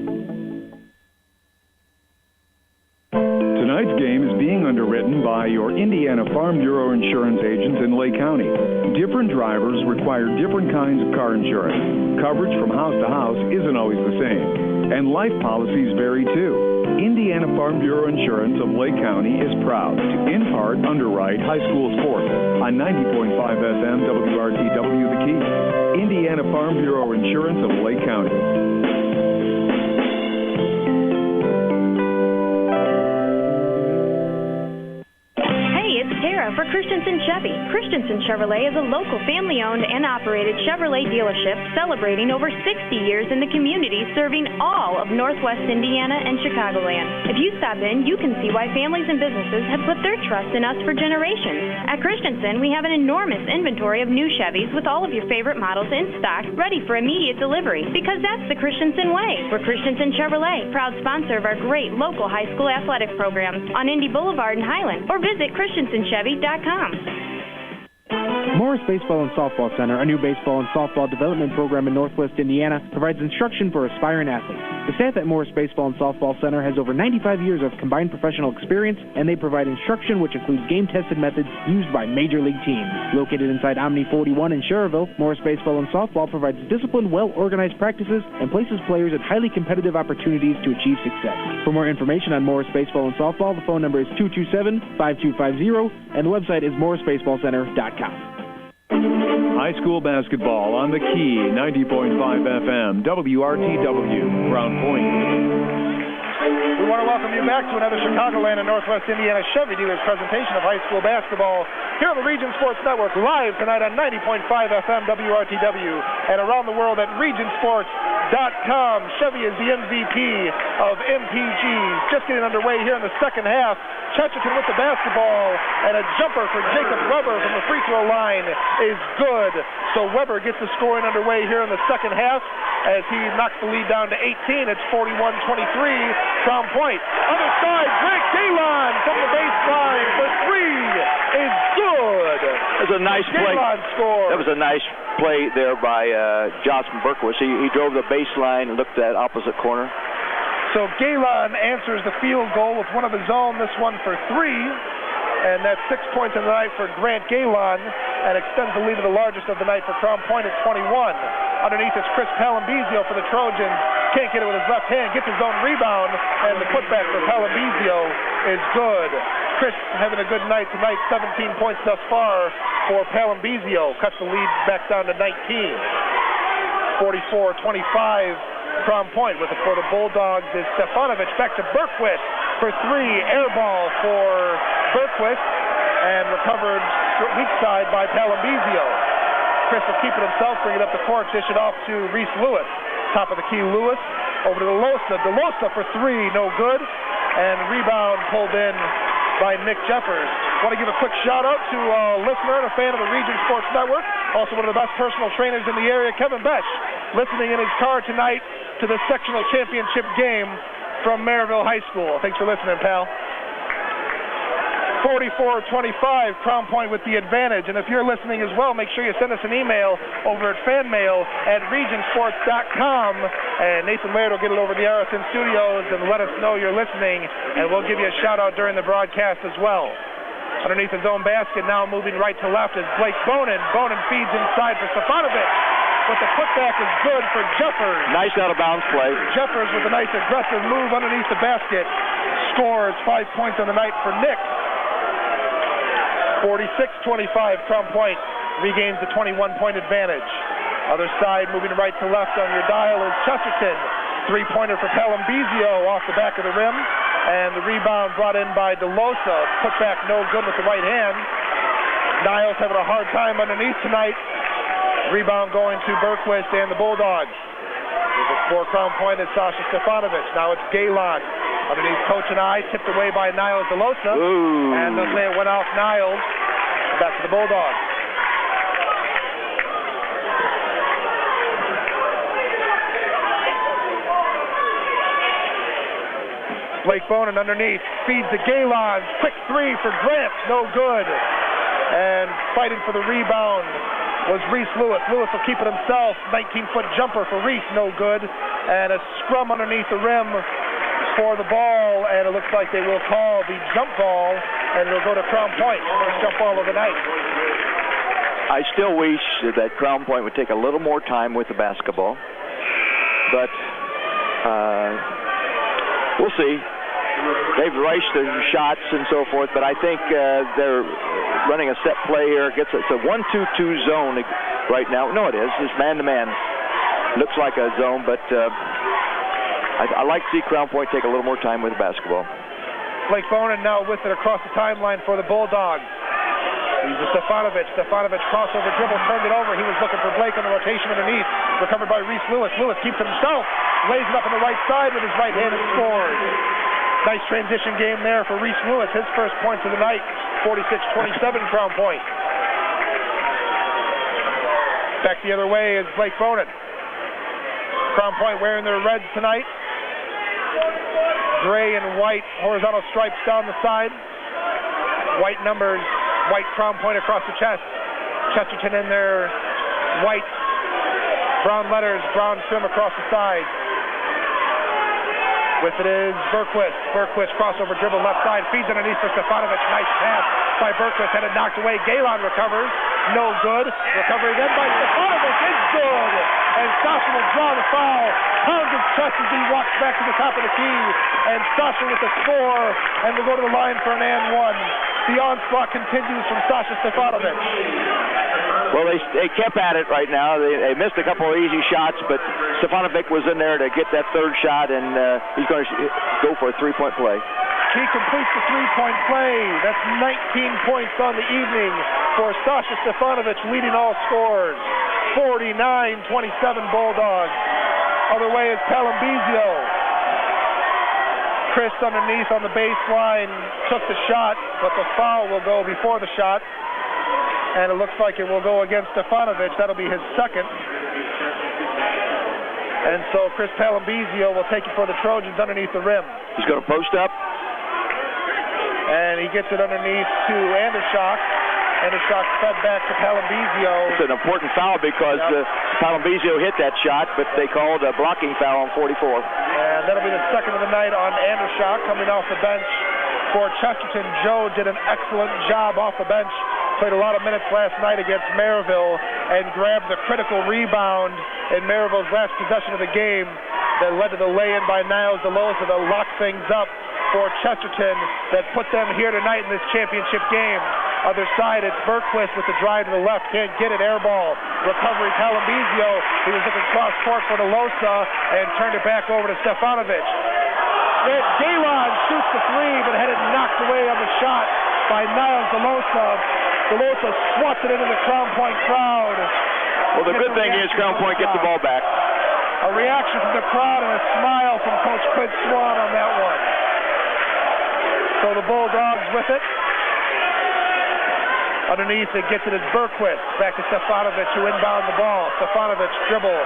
Tonight's game is being underwritten by your Indiana Farm Bureau insurance agents in Lake County. Different drivers require different kinds of car insurance. Coverage from house to house isn't always the same, and life policies vary too. Indiana Farm Bureau Insurance of Lake County is proud to, in part, underwrite high school sports on 90.5 FM WRTW The Key. Indiana Farm Bureau Insurance of Lake County. For Christensen Chevy. Christensen Chevrolet is a local family-owned and operated Chevrolet dealership celebrating over 60 years in the community, serving all of Northwest Indiana and Chicagoland. If you stop in, you can see why families and businesses have put their trust in us for generations. At Christensen, we have an enormous inventory of new Chevys with all of your favorite models in stock, ready for immediate delivery, because that's the Christensen way. We're Christensen Chevrolet, proud sponsor of our great local high school athletic programs on Indy Boulevard in Highland, or visit ChristensenChevy.com. Morris Baseball and Softball Center, a new baseball and softball development program in Northwest Indiana, provides instruction for aspiring athletes. The staff at Morris Baseball and Softball Center has over 95 years of combined professional experience, and they provide instruction which includes game-tested methods used by major league teams. Located inside Omni 41 in Schererville, Morris Baseball and Softball provides disciplined, well-organized practices and places players at highly competitive opportunities to achieve success. For more information on Morris Baseball and Softball, the phone number is 227-5250, and the website is morrisbaseballcenter.com. High school basketball on the Key, 90.5 FM, WRTW, Crown Point. We want to welcome you back to another Chicagoland and Northwest Indiana Chevy Dealers presentation of high school basketball here on the Region Sports Network, live tonight on 90.5 FM WRTW and around the world at regionsports.com. Chevy is the MVP of MPGs. Just getting underway here in the second half. Chesterton with the basketball, and a jumper for Jacob Weber from the free throw line is good. So Weber gets the scoring underway here in the second half as he knocks the lead down to 18. It's 41-23, Crown Point. Other side, Grant Galon from the baseline for three is good. That was a nice play. That was a nice play there by Johnson Berkowitz. He drove the baseline and looked at opposite corner. So Galon answers the field goal with one of his own, this one for three. And that's 6 points in the night for Grant Galon and extends the lead to the largest of the night for Crown Point at 21. Underneath is Chris Palambizio for the Trojans. Can't get it with his left hand, gets his own rebound, and the putback for Palambizio is good. Chris having a good night tonight, 17 points thus far for Palambizio. Cuts the lead back down to 19. 44-25. Crown Point for the Bulldogs is Stefanovic back to Berkowitz for three. Air ball for Berkowitz and recovered weak side by Palambizio. Chris will keep it himself, bring it up the court, dish it off to Reese Lewis. Top of the key, Lewis over to DeLosa. DeLosa for three, no good. And rebound pulled in by Nick Jeffers. Want to give a quick shout out to a listener and a fan of the Region Sports Network, also one of the best personal trainers in the area, Kevin Besch, listening in his car tonight to the sectional championship game from Maryville High School. Thanks for listening, pal. 44-25, Crown Point with the advantage. And if you're listening as well, make sure you send us an email over at fanmail@regionsports.com. And Nathan Laird will get it over the RSN studios and let us know you're listening. And we'll give you a shout out during the broadcast as well. Underneath his own basket, now moving right to left is Blake Bonin. Bonin feeds inside for Stefanovic. But the putback is good for Jeffers. Nice out-of-bounds play. Jeffers with a nice aggressive move underneath the basket. Scores 5 points on the night for Nick. 46-25, Crown Point regains the 21-point advantage. Other side, moving right to left on your dial is Chesterton. Three-pointer for Palambizio off the back of the rim. And the rebound brought in by DeLosa. Putback no good with the right hand. Niles having a hard time underneath tonight. Rebound going to Berkowitz and the Bulldogs. For Crown Point is Sasha Stefanovic. Now it's Galon. Underneath Coach and I, tipped away by Niles DeLosa. Ooh. And they'll say it went off Niles. Back to the Bulldogs. Blake Bonin underneath, feeds to Galon. Quick three for Grant, no good. And fighting for the rebound was Reese Lewis. Lewis will keep it himself. 19-foot jumper for Reese, no good. And a scrum underneath the rim for the ball, and it looks like they will call the jump ball, and it'll go to Crown Point. First jump ball of the night. I still wish that Crown Point would take a little more time with the basketball, but we'll see. They've rushed the shots and so forth, but I think they're running a set play here. It's a 1-2-2 zone right now. No, it is. It's man-to-man. Looks like a zone, but I like to see Crown Point take a little more time with the basketball. Blake Bonin now with it across the timeline for the Bulldogs. He's a Stefanovic. Stefanovic crossover dribble, turned it over. He was looking for Blake on the rotation underneath. Recovered by Reese Lewis. Lewis keeps it himself. Lays it up on the right side with his right hand and scores. Nice transition game there for Reese Lewis. His first points of the night. 46-27 Crown Point. Back the other way is Blake Bonin. Crown Point wearing their reds tonight. Gray and white horizontal stripes down the side. White numbers, white Crown Point across the chest. Chesterton in their white, brown letters, brown trim across the side. With it is Bergquist. Bergquist crossover dribble left side, feeds underneath for Stefanovic. Nice pass by Bergquist, had it knocked away. Galen recovers, no good. Recovery then by Stefanovic is good. And Sasha will draw the foul. Pounds his chest as he walks back to the top of the key. And Sasha with the score, and will go to the line for an and one. The onslaught continues from Sasha Stefanovic. Well, they kept at it right now. They missed a couple of easy shots, but Stefanovic was in there to get that third shot, and he's going to go for a three-point play. He completes the three-point play. That's 19 points on the evening for Sasha Stefanovic, leading all scorers. 49-27 Bulldogs. Other way is Palambizio. Chris underneath on the baseline took the shot, but the foul will go before the shot. And it looks like it will go against Stefanovic. That'll be his second. And so Chris Palambizio will take it for the Trojans underneath the rim. He's going to post up. And he gets it underneath to Andershock. Andershock fed back to Palambizio. It's an important foul because Palambizio hit that shot, but they called a blocking foul on 44. And that'll be the second of the night on Andershock coming off the bench for Chesterton. Joe did an excellent job off the bench. Played a lot of minutes last night against Maryville and grabbed the critical rebound in Maryville's last possession of the game that led to the lay-in by Niles DeLosa that locked things up for Chesterton that put them here tonight in this championship game. Other side, it's Bergquist with the drive to the left. Can't get it. Air ball. Recovery, Palambizio. He was looking cross-court for DeLosa and turned it back over to Stefanovic. Galen shoots the three, but had it knocked away on the shot by Niles DeLosa. DeLosa swats it into the Crown Point crowd. Well, the good thing is Crown Point gets the ball back. A reaction from the crowd and a smile from Coach Quinn Swan on that one. So the Bulldogs with it. Underneath it gets it as Bergquist. Back to Stefanovic who inbound the ball. Stefanovic dribble.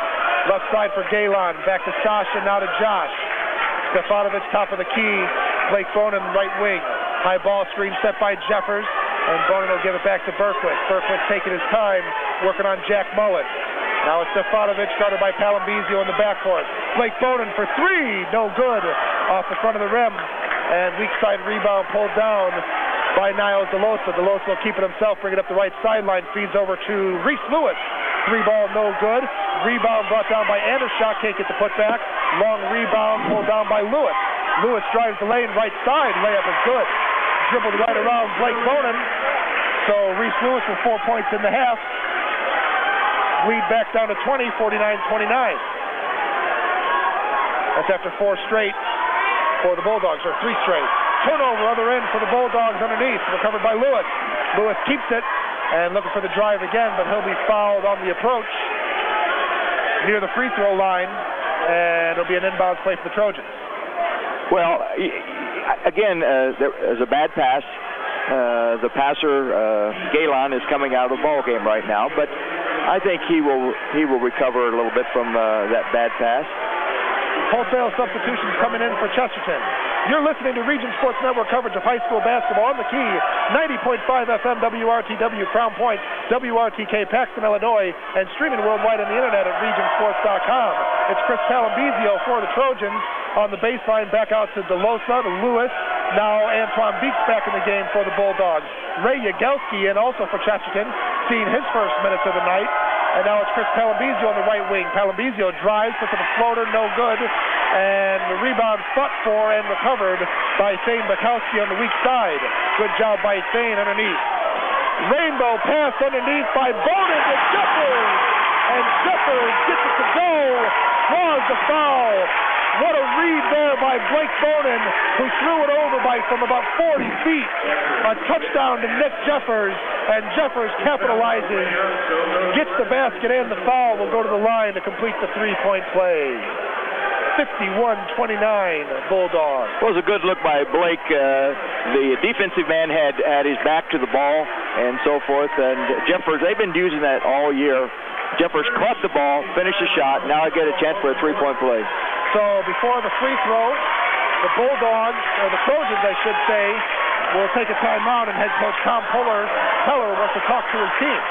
Left side for Galen. Back to Sasha, now to Josh. Stefanovic top of the key. Blake Bonin right wing. High ball screen set by Jeffers. And Bonin will give it back to Bergquist. Bergquist taking his time, working on Jack Mullen. Now it's Stefanovic, started by Palambizio in the backcourt. Blake Bonin for three, no good. Off the front of the rim. And weak side rebound pulled down by Niles DeLosa. DeLosa will keep it himself, bring it up the right sideline, feeds over to Reese Lewis. Three ball, no good. Rebound brought down by Andershock, can't get the putback. Long rebound pulled down by Lewis. Lewis drives the lane, right side, layup is good. Dribbled right around Blake Bonin. So Reese Lewis with 4 points in the half. Lead back down to 20, 49-29. That's after four straight for the Bulldogs, or three straight. Turnover, other end for the Bulldogs underneath. Recovered by Lewis. Lewis keeps it and looking for the drive again, but he'll be fouled on the approach near the free throw line, and it'll be an inbounds play for the Trojans. Well, again, there's a bad pass. The passer, Galen, is coming out of the ball game right now, but I think he will recover a little bit from that bad pass. Wholesale substitutions coming in for Chesterton. You're listening to Region Sports Network coverage of high school basketball on the key. 90.5 FM WRTW Crown Point, WRTK Paxton, Illinois, and streaming worldwide on the internet at regionsports.com. It's Chris Palambizio for the Trojans on the baseline, back out to DeLosa, to Lewis. Now Antoine Beeks back in the game for the Bulldogs. Ray Yagelski in also for Chesterton, seeing his first minutes of the night. And now it's Chris Palambizio on the right wing. Palambizio drives, puts up a floater, no good. And the rebound fought for and recovered by Thane Bukowski on the weak side. Good job by Thane underneath. Rainbow pass underneath by Bonin to Jeffers. And Jeffers gets it to go. Draws the foul. What a read there by Blake Bonin, who threw it over from about 40 feet. A touchdown to Nick Jeffers, and Jeffers capitalizes, gets the basket and the foul, will go to the line to complete the three-point play. 51-29 Bulldogs. Well, it was a good look by Blake. The defensive man had his back to the ball and so forth, and Jeffers, they've been using that all year. Jeffers caught the ball, finished the shot, now I get a chance for a three-point play. So before the free throw, the Bulldogs, or the Trojans I should say, will take a timeout, and head coach Tom Peller wants to talk to his team.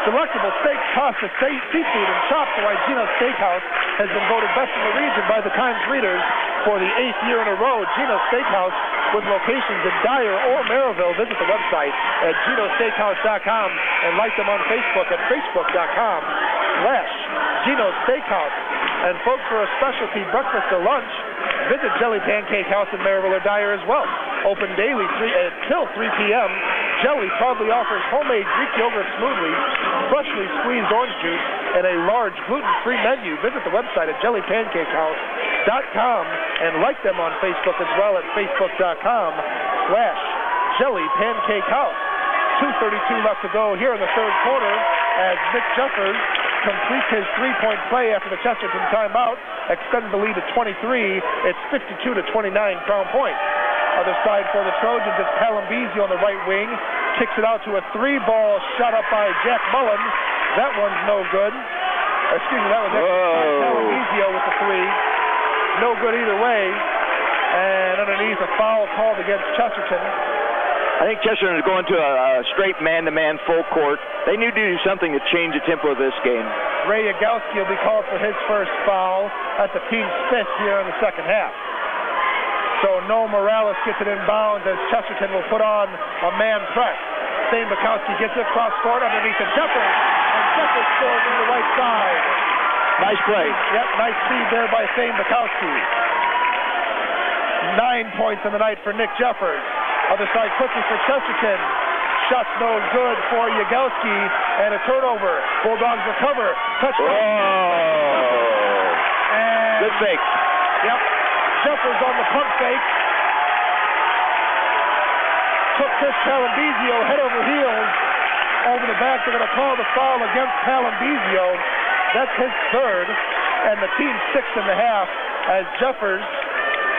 Delectable steak, pasta, seafood, and chops by Gino's Steakhouse has been voted best in the region by the Times readers for the 8th year in a row. Gino's Steakhouse with locations in Dyer or Maryville. Visit the website at GinoSteakhouse.com and like them on Facebook at Facebook.com/Gino's Steakhouse. And folks, for a specialty breakfast or lunch, visit Jelly Pancake House in Maryville or Dyer as well. Open daily till 3 p.m. Jelly proudly offers homemade Greek yogurt smoothies, freshly squeezed orange juice, and a large gluten-free menu. Visit the website at jellypancakehouse.com and like them on Facebook as well at Facebook.com/Jelly Pancake House. 2:32 left to go here in the third quarter as Nick Jeffers completes his three-point play after the Chesterton timeout, extends the lead to 23. It's 52-29 Crown Point. Other side for the Trojans, it's Palambisi on the right wing. Kicks it out to a three-ball shot up by Jack Mullen. That one's no good. Excuse me, that was actually Palambisi with the three. No good either way. And underneath, a foul called against Chesterton. I think Chesterton is going to a straight man-to-man full court. They need to do something to change the tempo of this game. Ray Yagowski will be called for his first foul at the team's fifth here in the second half. So Noah Morales gets it in bounds as Chesterton will put on a man press. Thane Bukowski gets it cross court underneath the Jeffers, and Jeffers scores from the right side. Nice play. Yep, nice feed there by Thane Bukowski. 9 points on the night for Nick Jeffers. Other side quickly for Chesterton. Shot's no good for Yagowski, and a turnover. Bulldogs recover. Touchdown. And good fake. Yep. Jeffers on the pump fake. Took Chris Palambisi head over heels over the back. They're going to call the foul against Palambisi. That's his third, and the team's sixth in the half as Jeffers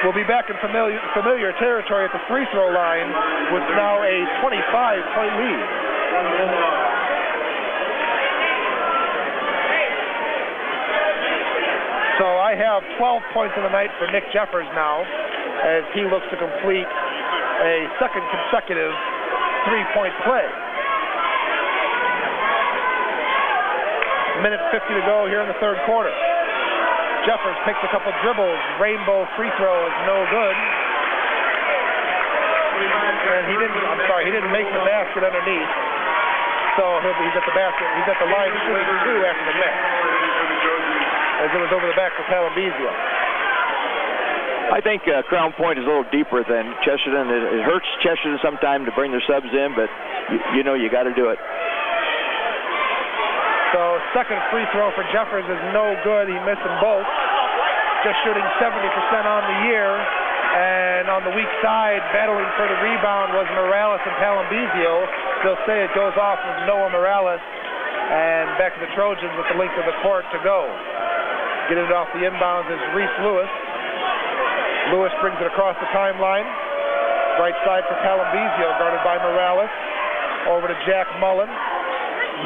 will be back in familiar territory at the free throw line with now a 25-point lead. So I have 12 points in the night for Nick Jeffers now as he looks to complete a second consecutive three-point play. Minute 50 to go here in the third quarter. Jeffers picks a couple dribbles. Rainbow free throw is no good. And he didn't make the basket underneath. So he's at the basket. He's at the line shooting two after the miss, as it was over the back for Palambisi. I think Crown Point is a little deeper than Chesterton. It hurts Chesterton sometimes to bring their subs in, but you know you got to do it. So second free throw for Jeffers is no good. He missed them both. Just shooting 70% on the year. And on the weak side, battling for the rebound was Morales and Palambisi. They'll say it goes off of Noah Morales. And back to the Trojans with the length of the court to go. Getting it off the inbounds is Reese Lewis. Lewis brings it across the timeline. Right side for Palambisi, guarded by Morales. Over to Jack Mullen.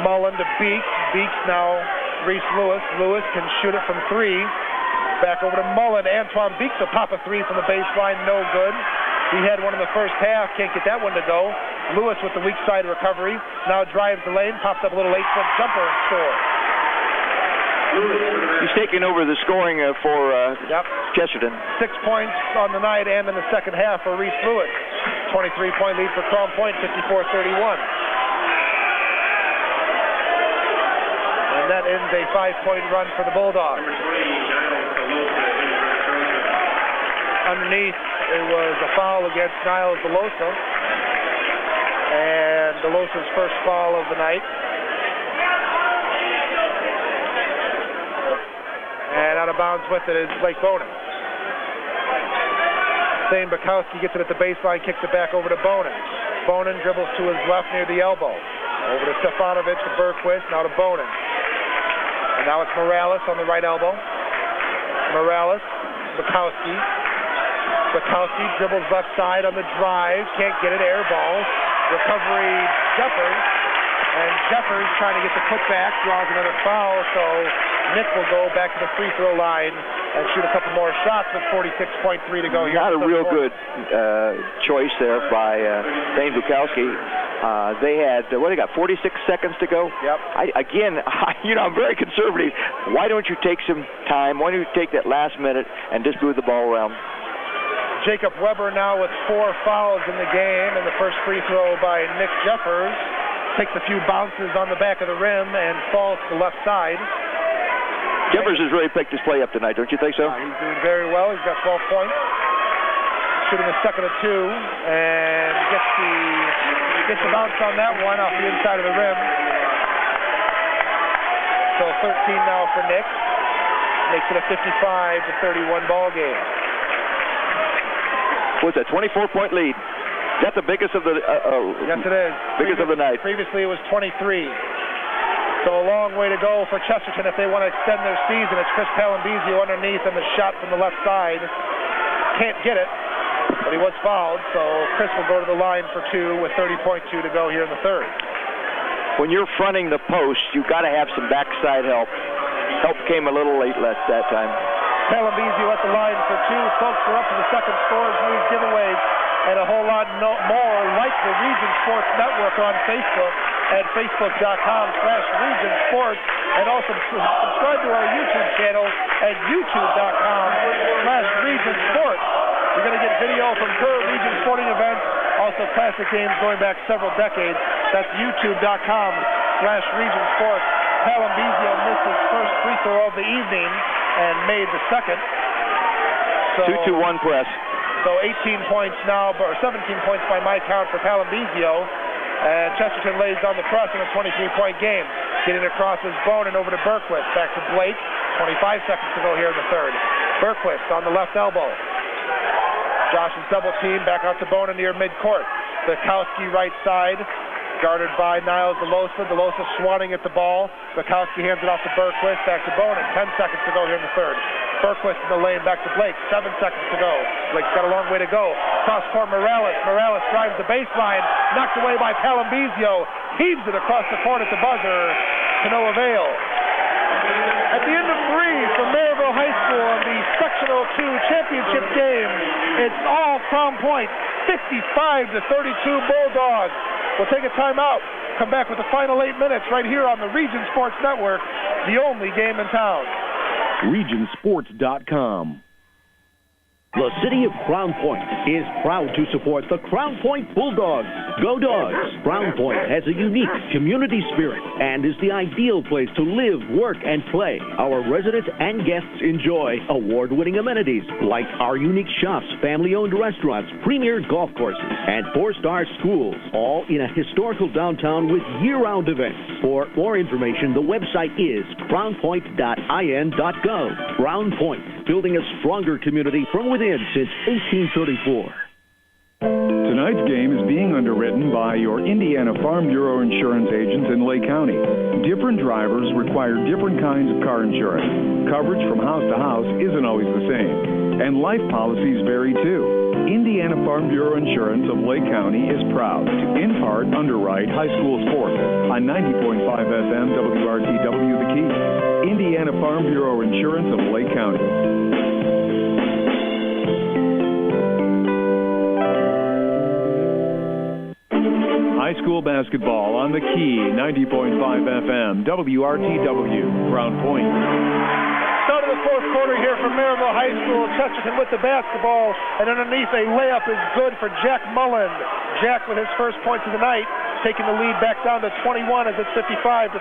Mullen to Beeks. Beeks now Reese Lewis. Lewis can shoot it from three. Back over to Mullen. Antoine Beeks will pop a three from the baseline. No good. He had one in the first half. Can't get that one to go. Lewis with the weak side recovery. Now drives the lane. Pops up a little 8-foot jumper and scores. He's taking over the scoring for Chesterton. 6 points on the night and in the second half for Reese Lewis. 23-point lead for Crown Point, 54-31. And that ends a 5-point run for the Bulldogs. Underneath, it was a foul against Niles DeLosa. And DeLosa's first foul of the night. And out of bounds with it is Blake Bonin. Thane Bukowski gets it at the baseline, kicks it back over to Bonin. Bonin dribbles to his left near the elbow. Over to Stefanovic, to Bergquist, now to Bonin. And now it's Morales on the right elbow. Morales, Bukowski. Bukowski dribbles left side on the drive, can't get it, air ball. Recovery, Jeffers. And Jeffers trying to get the putback, draws another foul, so Nick will go back to the free throw line and shoot a couple more shots with 46.3 to go here. Not a real good choice there by Thane Bukowski. They had, they got 46 seconds to go? Yep. I'm very conservative. Why don't you take some time? Why don't you take that last minute and just move the ball around? Jacob Weber now with 4 fouls in the game, and the first free throw by Nick Jeffers. Takes a few bounces on the back of the rim and falls to the left side. Jeffers has really picked his play up tonight, don't you think so? He's doing very well. He's got 12 points. Shooting a second of 2 and gets the bounce on that one off the inside of the rim. So 13 now for Nick. Makes it a 55-31 ball game. What's that, 24-point lead? Is that the biggest of the yes, it is. Biggest of the night. Previously it was 23. So a long way to go for Chesterton if they want to extend their season. It's Chris Palambizio underneath and the shot from the left side. Can't get it, but he was fouled. So Chris will go to the line for 2 with 30.2 to go here in the third. When you're fronting the post, you've got to have some backside help. Help came a little late that time. Palambizio at the line for 2. Folks, we're up to the second scores, news giveaways, and a whole lot more like the Region Sports Network on Facebook at facebook.com/Region Sports, and also subscribe to our YouTube channel at youtube.com/Region Sports. You're going to get video from current Region sporting events, also classic games going back several decades. That's youtube.com/Region Sports. Palambizio missed his first free throw of the evening and made the second. 2-2-1 press. So 18 points now, or 17 points by my count for Palambizio. And Chesterton lays down the press in a 23-point game. Getting across is Bonin over to Bergquist. Back to Blake. 25 seconds to go here in the third. Bergquist on the left elbow. Josh's double team back out to Bonin near midcourt. Bukowski right side. Guarded by Niles DeLosa. DeLosa swatting at the ball. Bukowski hands it off to Bergquist. Back to Bonin. 10 seconds to go here in the third. Bergquist in the lane. Back to Blake. 7 seconds to go. Blake's got a long way to go. Cross court Morales. Morales drives the baseline. Knocked away by Palambizio. Heaves it across the court at the buzzer. To no avail. At the end of 3 for Maryville High School in the Sectional 2 championship game, it's all Crown Point. 55-32 Bulldogs. We'll take a timeout. Come back with the final 8 minutes right here on the Region Sports Network, the only game in town. RegionSports.com. The city of Crown Point is proud to support the Crown Point Bulldogs. Go Dogs! Crown Point has a unique community spirit and is the ideal place to live, work, and play. Our residents and guests enjoy award-winning amenities like our unique shops, family-owned restaurants, premier golf courses, and 4-star schools, all in a historical downtown with year-round events. For more information, the website is crownpoint.in.gov. Crown Point, building a stronger community from within since 1834. Tonight's game is being underwritten by your Indiana Farm Bureau insurance agents in Lake County. Different drivers require different kinds of car insurance. Coverage from house to house isn't always the same, and life policies vary too. Indiana Farm Bureau Insurance of Lake County is proud to, in part, underwrite high school sports on 90.5 FM WRTW The Key. Indiana Farm Bureau Insurance of Lake County. High school basketball on the Key, 90.5 FM, WRTW, Crown Point. Start of the fourth quarter here from Maryville High School. Chesterton with the basketball, and underneath a layup is good for Jack Mullen. Jack with his first points of the night, taking the lead back down to 21 as it's 55-34.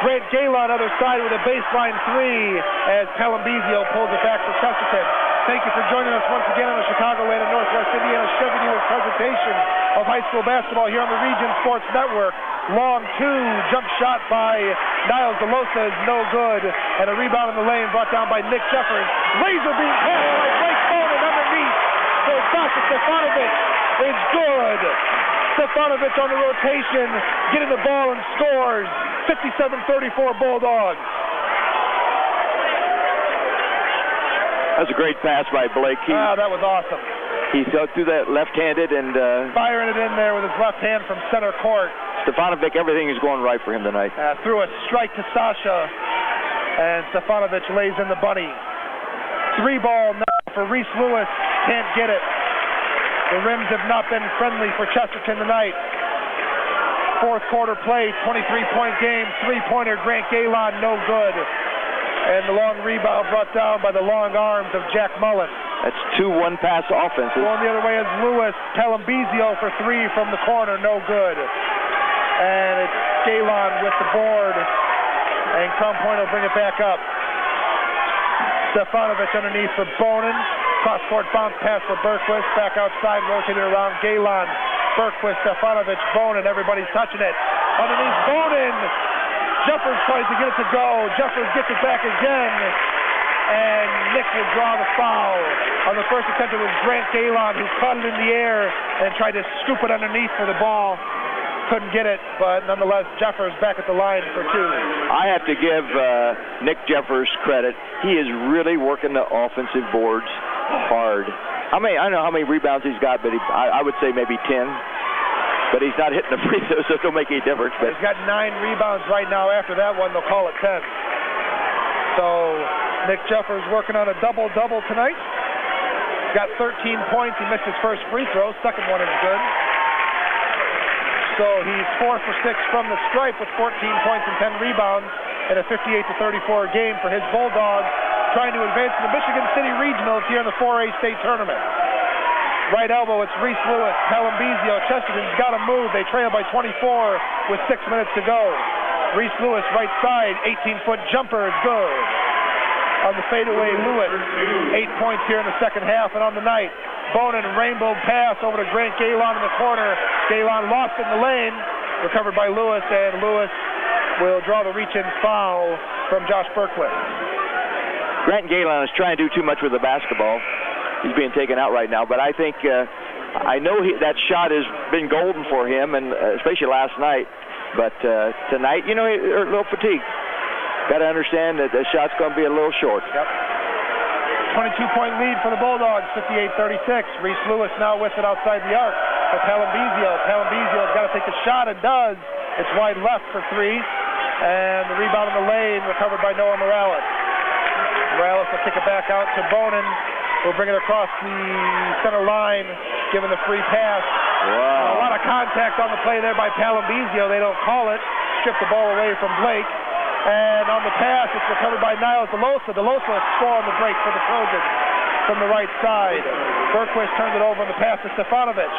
Grant Gala on the other side with a baseline 3 as Palambizio pulls it back for Chesterton. Thank you for joining us once again on the Chicagoland and Northwest Indiana Chevy Buick presentation of high school basketball here on the Region Sports Network. Long 2, jump shot by Niles DeLosa is no good, and a rebound in the lane brought down by Nick Jeffers. Laser beam pass by Blake Bonin underneath. shot to Stefanovic is good. Stefanovic on the rotation, getting the ball and scores. 57-34 Bulldogs. That was a great pass by Blake. That was awesome. He threw that left-handed and firing it in there with his left hand from center court. Stefanovic, everything is going right for him tonight. Threw a strike to Sasha, and Stefanovic lays in the bunny. 3-ball now for Reese Lewis. Can't get it. The rims have not been friendly for Chesterton tonight. Fourth quarter play, 23-point game, 3-pointer Grant Galen, no good. And the long rebound brought down by the long arms of Jack Mullen. That's 2 one-pass offenses. Going the other way is Lewis. Palambizio for 3 from the corner, no good. And it's Galen with the board. And Crown Point will bring it back up. Stefanovic underneath for Bonin. Cross-court bounce pass for Berquist. Back outside, rotated around Galen. Berquist, Stefanovic, Bonin. Everybody's touching it. Underneath Bonin. Jeffers tries to get it to go. Jeffers gets it back again. And Nick will draw the foul. On the first attempt, it was Grant Galen who caught it in the air and tried to scoop it underneath for the ball. Couldn't get it, but nonetheless, Jeffers back at the line for 2. I have to give Nick Jeffers credit. He is really working the offensive boards hard. I don't know how many rebounds he's got, but I would say maybe 10. But he's not hitting the free throws, so it don't make any difference. But he's got 9 rebounds right now. After that one, they'll call it 10. So Nick Jeffers working on a double-double tonight. Got 13 points. He missed his first free throw. Second one is good. So he's 4 for 6 from the stripe with 14 points and 10 rebounds in a 58-34 game for his Bulldogs, trying to advance to the Michigan City Regionals here in the 4A state tournament. Right elbow, it's Reese Lewis, Palambizio. Chesterton's got to move. They trail by 24 with 6 minutes to go. Reese Lewis, right side, 18-foot jumper is good. On the fadeaway, Lewis, 8 points here in the second half and on the night. Bonin, rainbow pass over to Grant Galen in the corner. Galen lost it in the lane, recovered by Lewis, and Lewis will draw the reach-in foul from Josh Berquist. Grant Galen is trying to do too much with the basketball. He's being taken out right now, but I think I know that shot has been golden for him, and especially last night. But tonight, they're a little fatigued. Got to understand that the shot's going to be a little short. Yep. 22-point lead for the Bulldogs, 58-36. Reese Lewis now with it outside the arc for Palambizio. Palambizio's got to take the shot and does. It's wide left for 3, and the rebound in the lane recovered by Noah Morales. Morales will kick it back out to Bonin. We'll bring it across the center line, giving the free pass. Wow. A lot of contact on the play there by Palambizio. They don't call it. Strip the ball away from Blake. And on the pass, it's recovered by Niles DeLosa. DeLosa will score on the break for the Trojans from the right side. Berquist turns it over on the pass to Stefanovic.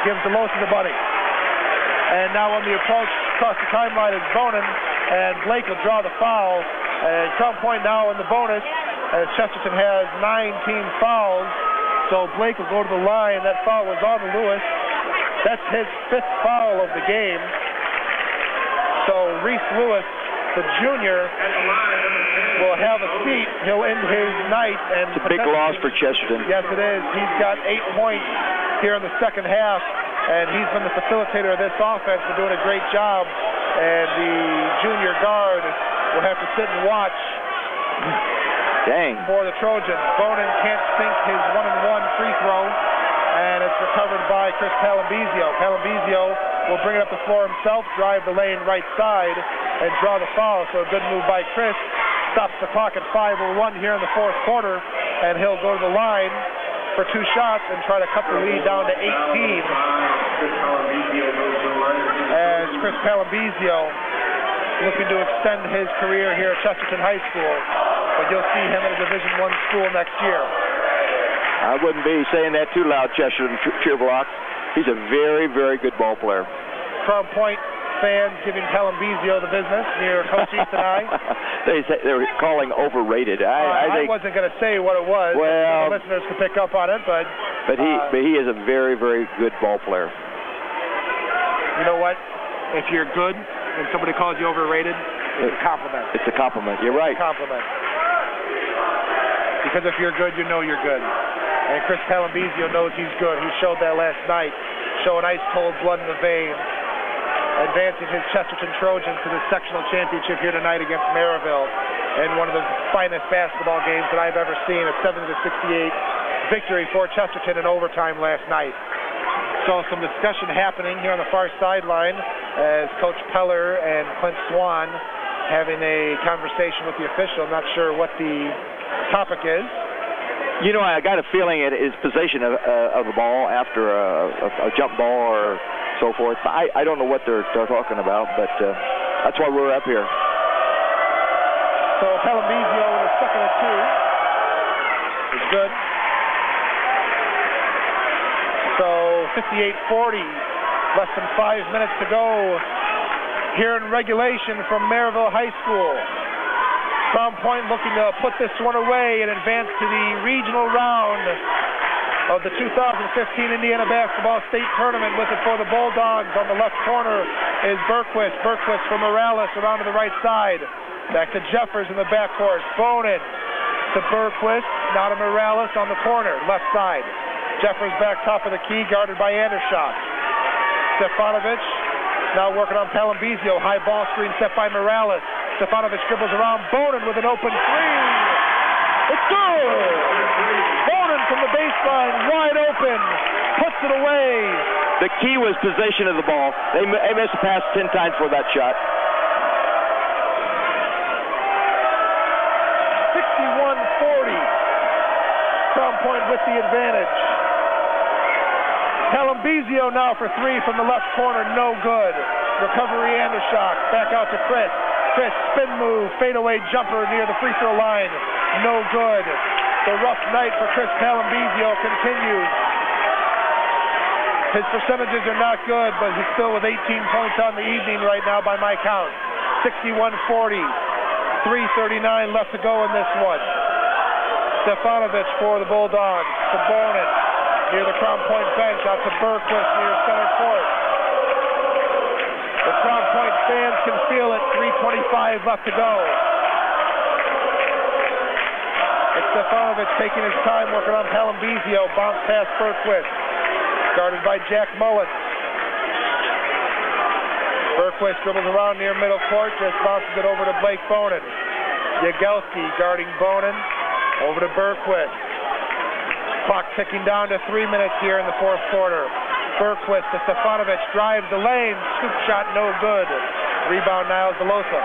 Gives DeLosa the bunny. And now on the approach across the timeline is Bonin. And Blake will draw the foul. And Crown Point now in the bonus, as Chesterton has 9 team fouls. So Blake will go to the line. That foul was on Lewis. That's his 5th foul of the game. So Reese Lewis, the junior, will have a seat. He'll end his night. And it's a big loss for Chesterton. Yes, it is. He's got 8 points here in the second half, and he's been the facilitator of this offense. Been doing a great job. And the junior guard will have to sit and watch. Dang. For the Trojans. Bonin can't sink his 1-and-1 free throw, and it's recovered by Chris Palambizio. Palambizio will bring it up the floor himself, drive the lane right side, and draw the foul. So a good move by Chris. Stops the clock at 5:01 here in the fourth quarter, and he'll go to the line for 2 shots and try to cut the lead down to 18. As Chris Palambizio looking to extend his career here at Chesterton High School. But you'll see him at a Division I school next year. I wouldn't be saying that too loud, Chesterton Cheerblock. He's a very, very good ball player. Crown Point fans giving Palambizio the business near Coach East and I. They're calling overrated. I think, wasn't going to say what it was. Well, the listeners could pick up on it, but he is a very, very good ball player. You know what? If you're good and somebody calls you overrated, it's a compliment. It's a compliment. You're right. It's a compliment. Because if you're good, you know you're good. And Chris Palambizio knows he's good. He showed that last night, showing ice-cold blood in the veins, advancing his Chesterton Trojans to the sectional championship here tonight against Maryville. And one of the finest basketball games that I've ever seen, a 70-68 victory for Chesterton in overtime last night. So some discussion happening here on the far sideline as Coach Peller and Clint Swan having a conversation with the official. Not sure what the topic is. You know, I got a feeling it is possession of the ball after a jump ball or so forth. I don't know what they're talking about, but that's why we're up here. So Palambizio with a second and 2 is good. So 58-40, less than 5 minutes to go here in regulation from Maryville High School. Crown Point looking to put this one away and advance to the regional round of the 2015 Indiana Basketball State Tournament. With it for the Bulldogs on the left corner is Berquist. Berquist from Morales around to the right side. Back to Jeffers in the backcourt. Bonin to Berquist. Now to Morales on the corner, left side. Jeffers back top of the key, guarded by Andershot. Stefanovic now working on Palambizio. High ball screen set by Morales. Stefanovic dribbles around Bonin with an open three. It's good! Bonin from the baseline, wide open, puts it away. The key was possession of the ball. They missed the pass 10 times for that shot. 61-40. Crown Point with the advantage. Palambizio now for three from the left corner, no good. Recovery Andershot, back out to Chris. Chris, spin move, fadeaway jumper near the free throw line, no good. The rough night for Chris Palambizio continues. His percentages are not good, but he's still with 18 points on the evening right now by my count. 61-40, 3:39 left to go in this one. Stefanovic for the Bulldogs, to Bonin. Near the Crown Point bench, out to Berquist near center court. The Crown Point fans can feel it. 3:25 left to go. It's Stefanovic taking his time working on Palambizio. Bounce past Berquist. Guarded by Jack Mullins. Berquist dribbles around near middle court. Just bounces it over to Blake Bonin. Yagelski guarding Bonin. Over to Berquist. Clock ticking down to 3 minutes here in the fourth quarter. Berquist to Stefanovic, drives the lane, scoop shot no good. Rebound Niles DeLosa.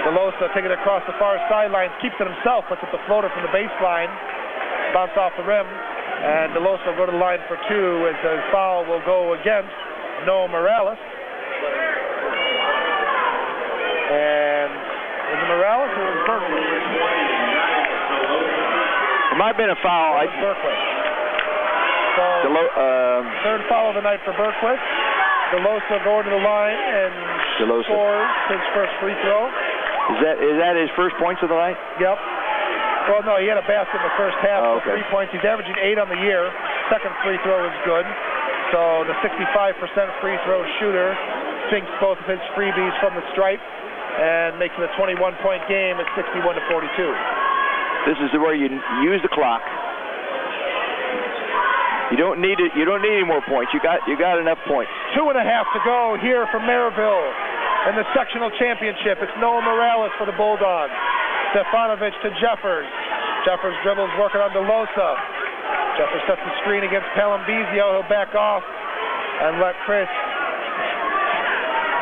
DeLosa taking it across the far sidelines, keeps it himself, puts up the floater from the baseline, bounce off the rim, and DeLosa will go to the line for two as the foul will go against Noah Morales. And is it Morales or is it Berquist? It might have been a foul. Berquist. So, third foul of the night for Berquist. DeLosa going to the line and scores his first free throw. Is that his first points of the night? Yep. Well, no, he had a basket in the first half. Oh, okay. 3 points. He's averaging 8 on the year. Second free throw is good. So the 65% free throw shooter sinks both of his freebies from the stripe and makes it a 21-point game at 61-42. This is where you use the clock. You don't need it. You don't need any more points. You got enough points. 2.5 to go here from Maryville in the sectional championship. It's Noah Morales for the Bulldogs. Stefanovic to Jeffers. Jeffers dribbles working on DeLosa. Jeffers sets the screen against Palambizio. He'll back off and let Chris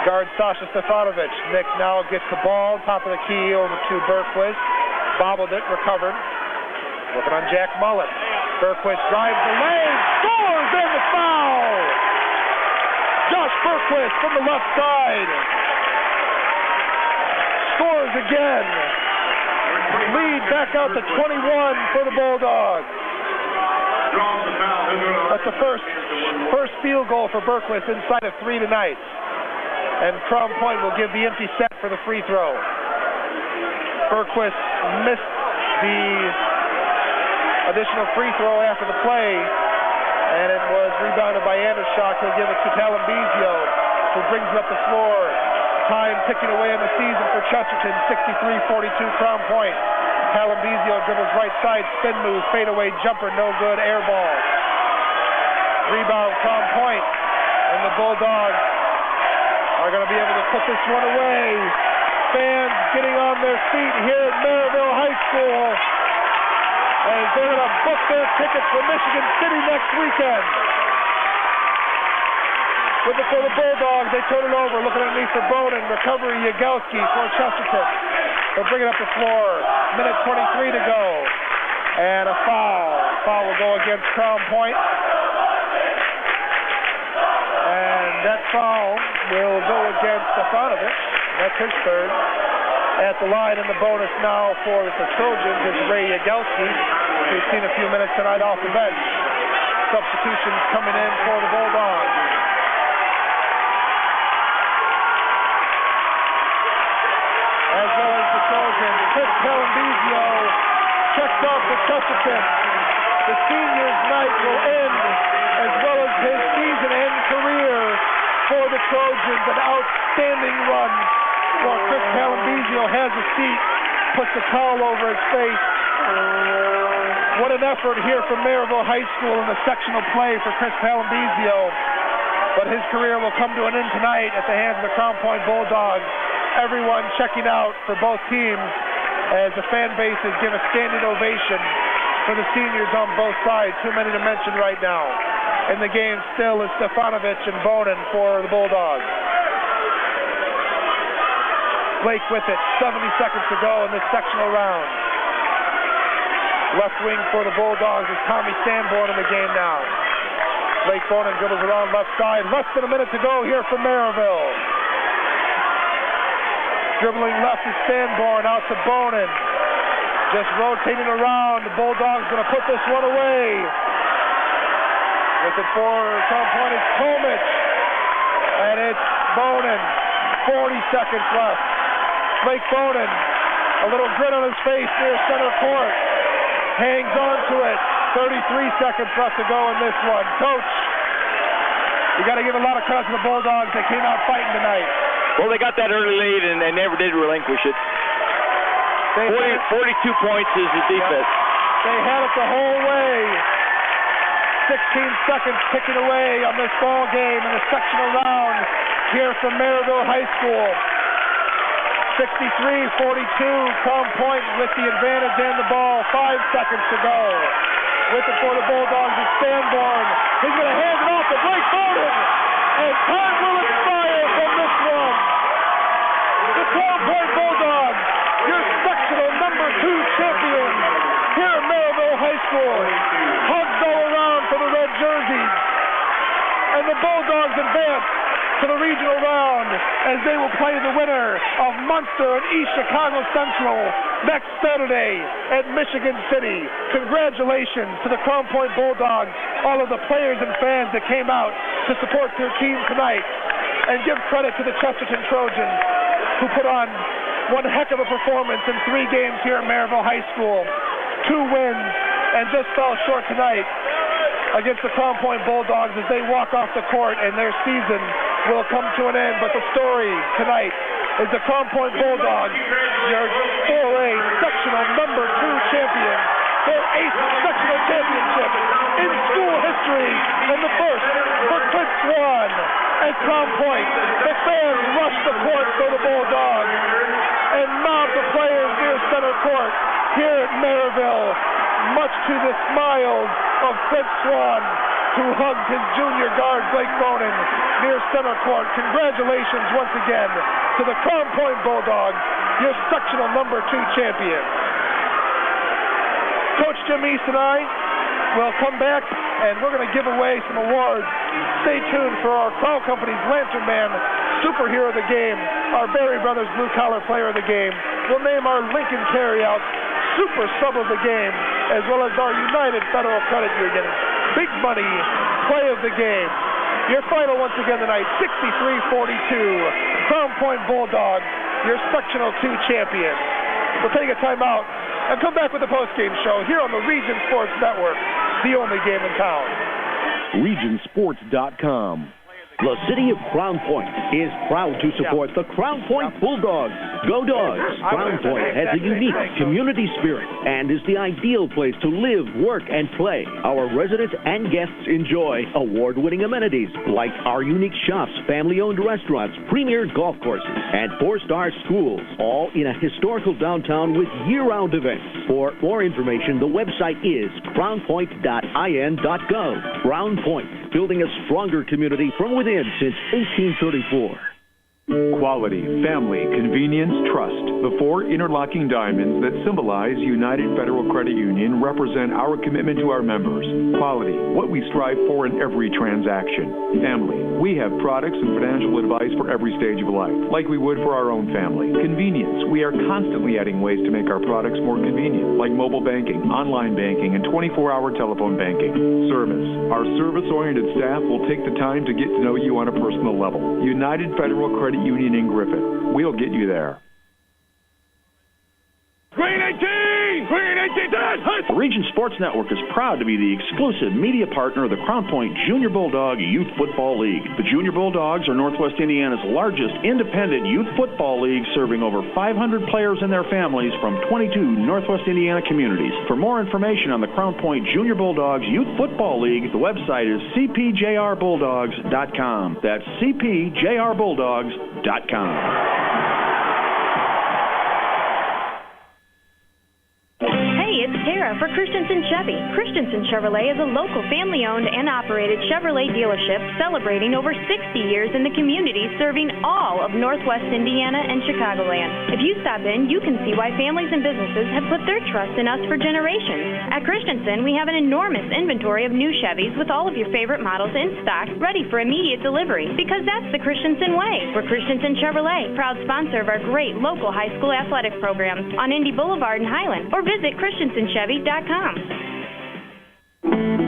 guard Sasha Stefanovic. Nick now gets the ball, top of the key over to Berquist. Bobbled it, recovered. Working on Jack Mullen. Berquist drives the lane, scores, and the foul! Josh Berquist from the left side. Scores again. Lead back out to 21 for the Bulldogs. That's the first field goal for Berquist inside of 3 tonight. And Crown Point will give the empty set for the free throw. Berquist missed the additional free throw after the play, and it was rebounded by Andershot. He'll give it to Palambizio, who brings it up the floor. Time ticking away in the season for Chesterton, 63-42 Crown Point. Palambizio dribbles right side, spin move, fadeaway jumper, no good, air ball. Rebound, Crown Point, and the Bulldogs are going to be able to put this one away. Fans getting on their feet here at Maryville High School as they're going to book their tickets for Michigan City next weekend. For the Bulldogs, they turn it over, looking underneath for Bowden, recovery Yagowski for Chesterton. They'll bring it up the floor, minute 23 to go, and a foul. Foul will go against Crown Point. And that foul will go against Stefanovic. That's his third. At the line in the bonus now for the Trojans is Ray Yagowski. We've seen a few minutes tonight off the bench. Substitutions coming in for the Bulldogs. As well as the Trojans. Chris Palambizio checked off the Chesterton. The senior's night will end, as well as his season-end career for the Trojans. An outstanding run for Chris Palambizio. Has a seat, puts a towel over his face. What an effort here from Maryville High School in the sectional play for Chris Palambizio. But his career will come to an end tonight at the hands of the Crown Point Bulldogs. Everyone checking out for both teams as the fan bases give a standing ovation for the seniors on both sides. Too many to mention right now. In the game still is Stefanovic and Bonin for the Bulldogs. Blake with it, 70 seconds to go in this sectional round. Left wing for the Bulldogs is Tommy Sanborn in the game now. Blake Bonin dribbles around left side. Less than a minute to go here for Maryville. Dribbling left is Sanborn, out to Bonin. Just rotating around. The Bulldogs going to put this one away. With it for Crown Point is Tomic. And it's Bonin. 40 seconds left. Blake Bonin, a little grin on his face near center court. Hangs on to it. 33 seconds left to go in this one. Coach, you got to give a lot of credit to the Bulldogs. They came out fighting tonight. Well, they got that early lead, and they never did relinquish it. 42 points is the defense. They had it the whole way. 16 seconds ticking away on this ball game in the sectional round here from Maryville High School. 63-42, Crown Point with the advantage and the ball. 5 seconds to go. With it for the Bulldogs is Sanborn. He's going to hand it off to Blake Bowden. And time will expire from this one. The Crown Point Bulldogs, your sectional number 2 champions here at Maryville High School. Hugs all around for the red jerseys. And the Bulldogs advance to the regional round as they will play the winner of Munster and East Chicago Central next Saturday at Michigan City. Congratulations to the Crown Point Bulldogs, all of the players and fans that came out to support their team tonight. And give credit to the Chesterton Trojans, who put on one heck of a performance in 3 games here at Maryville High School. 2 wins and just fell short tonight against the Crown Point Bulldogs as they walk off the court and their season will come to an end. But the story tonight is the Crown Point Bulldogs, your 4A sectional number 2 champions, their 8th sectional championship in school history, and the first for Clint Swan and Crown Point. The fans rush the court for the Bulldogs and mob the players near center court here at Maryville, much to the smiles of Clint Swan, who hugged his junior guard, Blake Bonin, near center court. Congratulations once again to the Crown Point Bulldogs, your sectional number 2 champion. Coach Jim East and I will come back, and we're going to give away some awards. Stay tuned for our Crown Company's Lantern Man Superhero of the Game, our Berry Brothers Blue Collar Player of the Game. We'll name our Lincoln Carryout Super Sub of the Game, as well as our United Federal Credit Union Big Money Play of the Game. Your final once again tonight, 63-42. Crown Point Bulldogs, your sectional 2 champions. We'll take a timeout and come back with the post-game show here on the Region Sports Network, the only game in town. RegionSports.com. The city of Crown Point is proud to support the Crown Point Bulldogs. Go Dogs! Crown Point has a unique community spirit and is the ideal place to live, work, and play. Our residents and guests enjoy award-winning amenities like our unique shops, family-owned restaurants, premier golf courses, and 4-star schools, all in a historical downtown with year-round events. For more information, the website is crownpoint.in.gov. Crown Point, building a stronger community from within since 1834. Quality, family, convenience, trust. The 4 interlocking diamonds that symbolize United Federal Credit Union represent our commitment to our members. Quality, what we strive for in every transaction. Family, we have products and financial advice for every stage of life, like we would for our own family. Convenience, we are constantly adding ways to make our products more convenient, like mobile banking, online banking, and 24-hour telephone banking. Service, our service-oriented staff will take the time to get to know you on a personal level. United Federal Credit Union in Griffith. We'll get you there. Green 18! Green 18 touch! The Region Sports Network is proud to be the exclusive media partner of the Crown Point Junior Bulldog Youth Football League. The Junior Bulldogs are Northwest Indiana's largest independent youth football league, serving over 500 players and their families from 22 Northwest Indiana communities. For more information on the Crown Point Junior Bulldogs Youth Football League, the website is cpjrbulldogs.com. That's cpjrbulldogs.com. For Christensen Chevy. Christensen Chevrolet is a local family-owned and operated Chevrolet dealership celebrating over 60 years in the community, serving all of Northwest Indiana and Chicagoland. If you stop in, you can see why families and businesses have put their trust in us for generations. At Christensen, we have an enormous inventory of new Chevys with all of your favorite models in stock, ready for immediate delivery, because that's the Christensen way. We're Christensen Chevrolet, proud sponsor of our great local high school athletic programs on Indy Boulevard in Highland, or visit ChristensenChevy.com.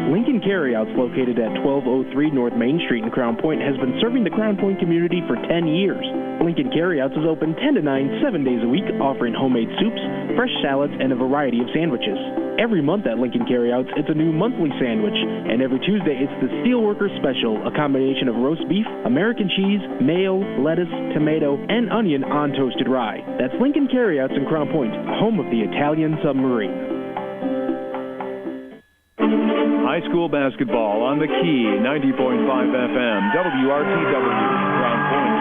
Lincoln Carryout's located at 1203 North Main Street in Crown Point has been serving the Crown Point community for 10 years. Lincoln Carryouts is open 10 to 9, 7 days a week, offering homemade soups, fresh salads, and a variety of sandwiches. Every month at Lincoln Carryouts, it's a new monthly sandwich, and every Tuesday it's the Steelworker Special, a combination of roast beef, American cheese, mayo, lettuce, tomato, and onion on toasted rye. That's Lincoln Carryouts in Crown Point, home of the Italian submarine. High school basketball on the Key, 90.5 FM, WRTW, Crown Point.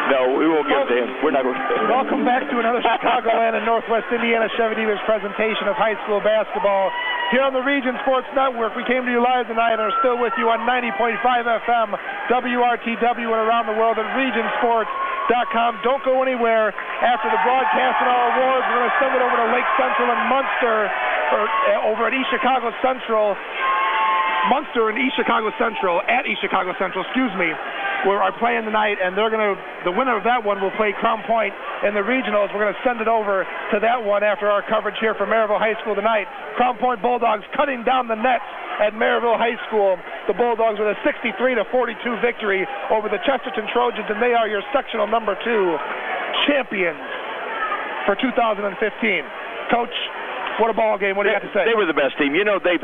No, we won't get to him. We're not going to. Welcome back to another Chicagoland and Northwest Indiana Chevy dealers presentation of high school basketball here on the Region Sports Network. We came to you live tonight and are still with you on 90.5 FM, WRTW, and around the world at regionsports.com. Don't go anywhere. After the broadcast and our awards, we're going to send it over to Lake Central and Munster, or over at East Chicago Central. Munster and East Chicago Central, at East Chicago Central, are playing tonight, and the winner of that one will play Crown Point in the regionals. We're going to send it over to that one after our coverage here from Maryville High School tonight. Crown Point Bulldogs cutting down the nets at Maryville High School. The Bulldogs with a 63-42 victory over the Chesterton Trojans, and they are your sectional number 2 champions for 2015. Coach, what a ball game. What do you have to say? They were the best team. You know, they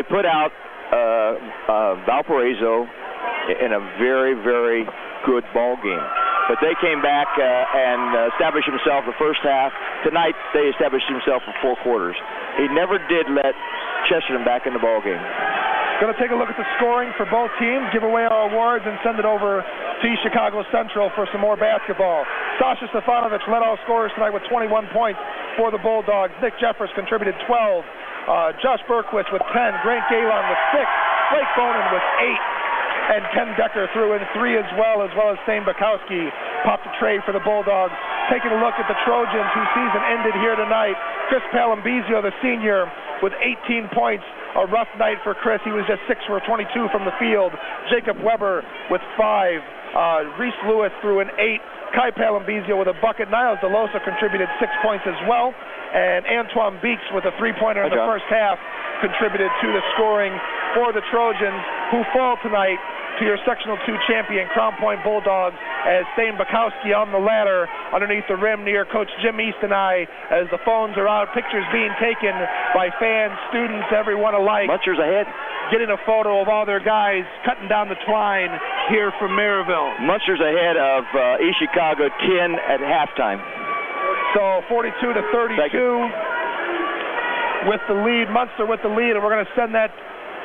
put out Valparaiso in a very, very good ball game. But they came back and established themselves the first half. Tonight, they established themselves for 4 quarters. He never did let Chesterton back in the ball game. Going to take a look at the scoring for both teams, give away our awards, and send it over to East Chicago Central for some more basketball. Sasha Stefanovic led all scorers tonight with 21 points for the Bulldogs. Nick Jeffers contributed 12. Josh Berquist with 10. Grant Galon with 6. Blake Bonin with 8. And Ken Decker threw in 3 as well as Sane Bukowski popped a trade for the Bulldogs. Taking a look at the Trojans, whose season ended here tonight. Chris Palambizio, the senior, with 18 points. A rough night for Chris. He was just 6 for 22 from the field. Jacob Weber with 5. Reese Lewis threw in 8. Kai Palambizio with a bucket. Niles DeLosa contributed 6 points as well. And Antoine Beeks with a 3-pointer in the first half contributed to the scoring for the Trojans, who fall tonight to your Sectional 2 champion, Crown Point Bulldogs, as Sane Bukowski on the ladder underneath the rim near Coach Jim East and I, as the phones are out, pictures being taken by fans, students, everyone alike. Munster's ahead. Getting a photo of all their guys cutting down the twine here from Maryville. Munster's ahead of East Chicago 10 at halftime. So 42-32 with the lead. Munster with the lead, and we're going to send that.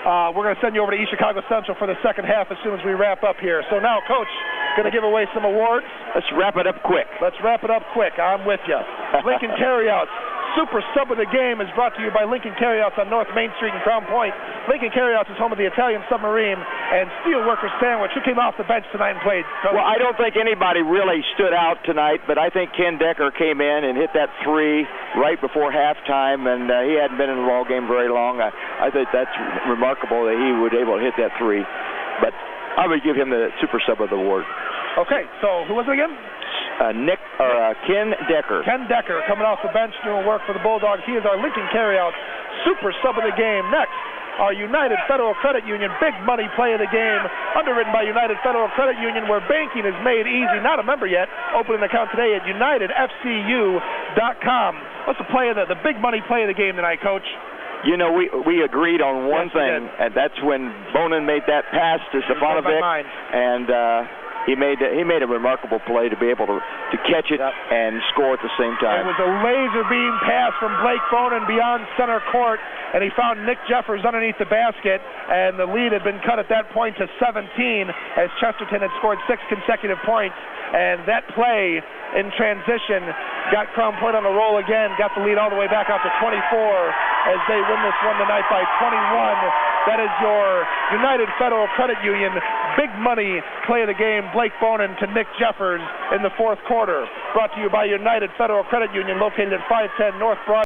We're going to send you over to East Chicago Central for the second half as soon as we wrap up here. So now, Coach, going to give away some awards. Let's wrap it up quick. I'm with you. Lincoln Carryouts. Super Sub of the Game is brought to you by Lincoln Carryouts on North Main Street in Crown Point. Lincoln Carryouts is home of the Italian Submarine and Steelworker Sandwich. Who came off the bench tonight and played? Well, I don't think anybody really stood out tonight, but I think Ken Decker came in and hit that three right before halftime, and he hadn't been in the ball game very long. I think that's remarkable that he would be able to hit that three. But I would give him the Super Sub of the award. Okay, so who was it again? Ken Decker. Ken Decker coming off the bench doing work for the Bulldogs. He is our Lincoln Carryout Super Sub of the Game. Next, our United Federal Credit Union Big Money Play of the Game, underwritten by United Federal Credit Union, where banking is made easy. Not a member yet. Open an account today at UnitedFCU.com. What's the Big Money Play of the game tonight, Coach? You know, we agreed on one thing, and that's when Bonin made that pass to Stefanovic, and he made a remarkable play to be able to catch it and score at the same time. It was a laser beam pass from Blake Bonin beyond center court, and he found Nick Jeffers underneath the basket, and the lead had been cut at that point to 17 as Chesterton had scored 6 consecutive points. And that play in transition got Crown Point on a roll again, got the lead all the way back out to 24 as they win this one tonight by 21. That is your United Federal Credit Union Big Money Play of the Game. Blake Bonin to Nick Jeffers in the fourth quarter. Brought to you by United Federal Credit Union, located at 510 North Broad.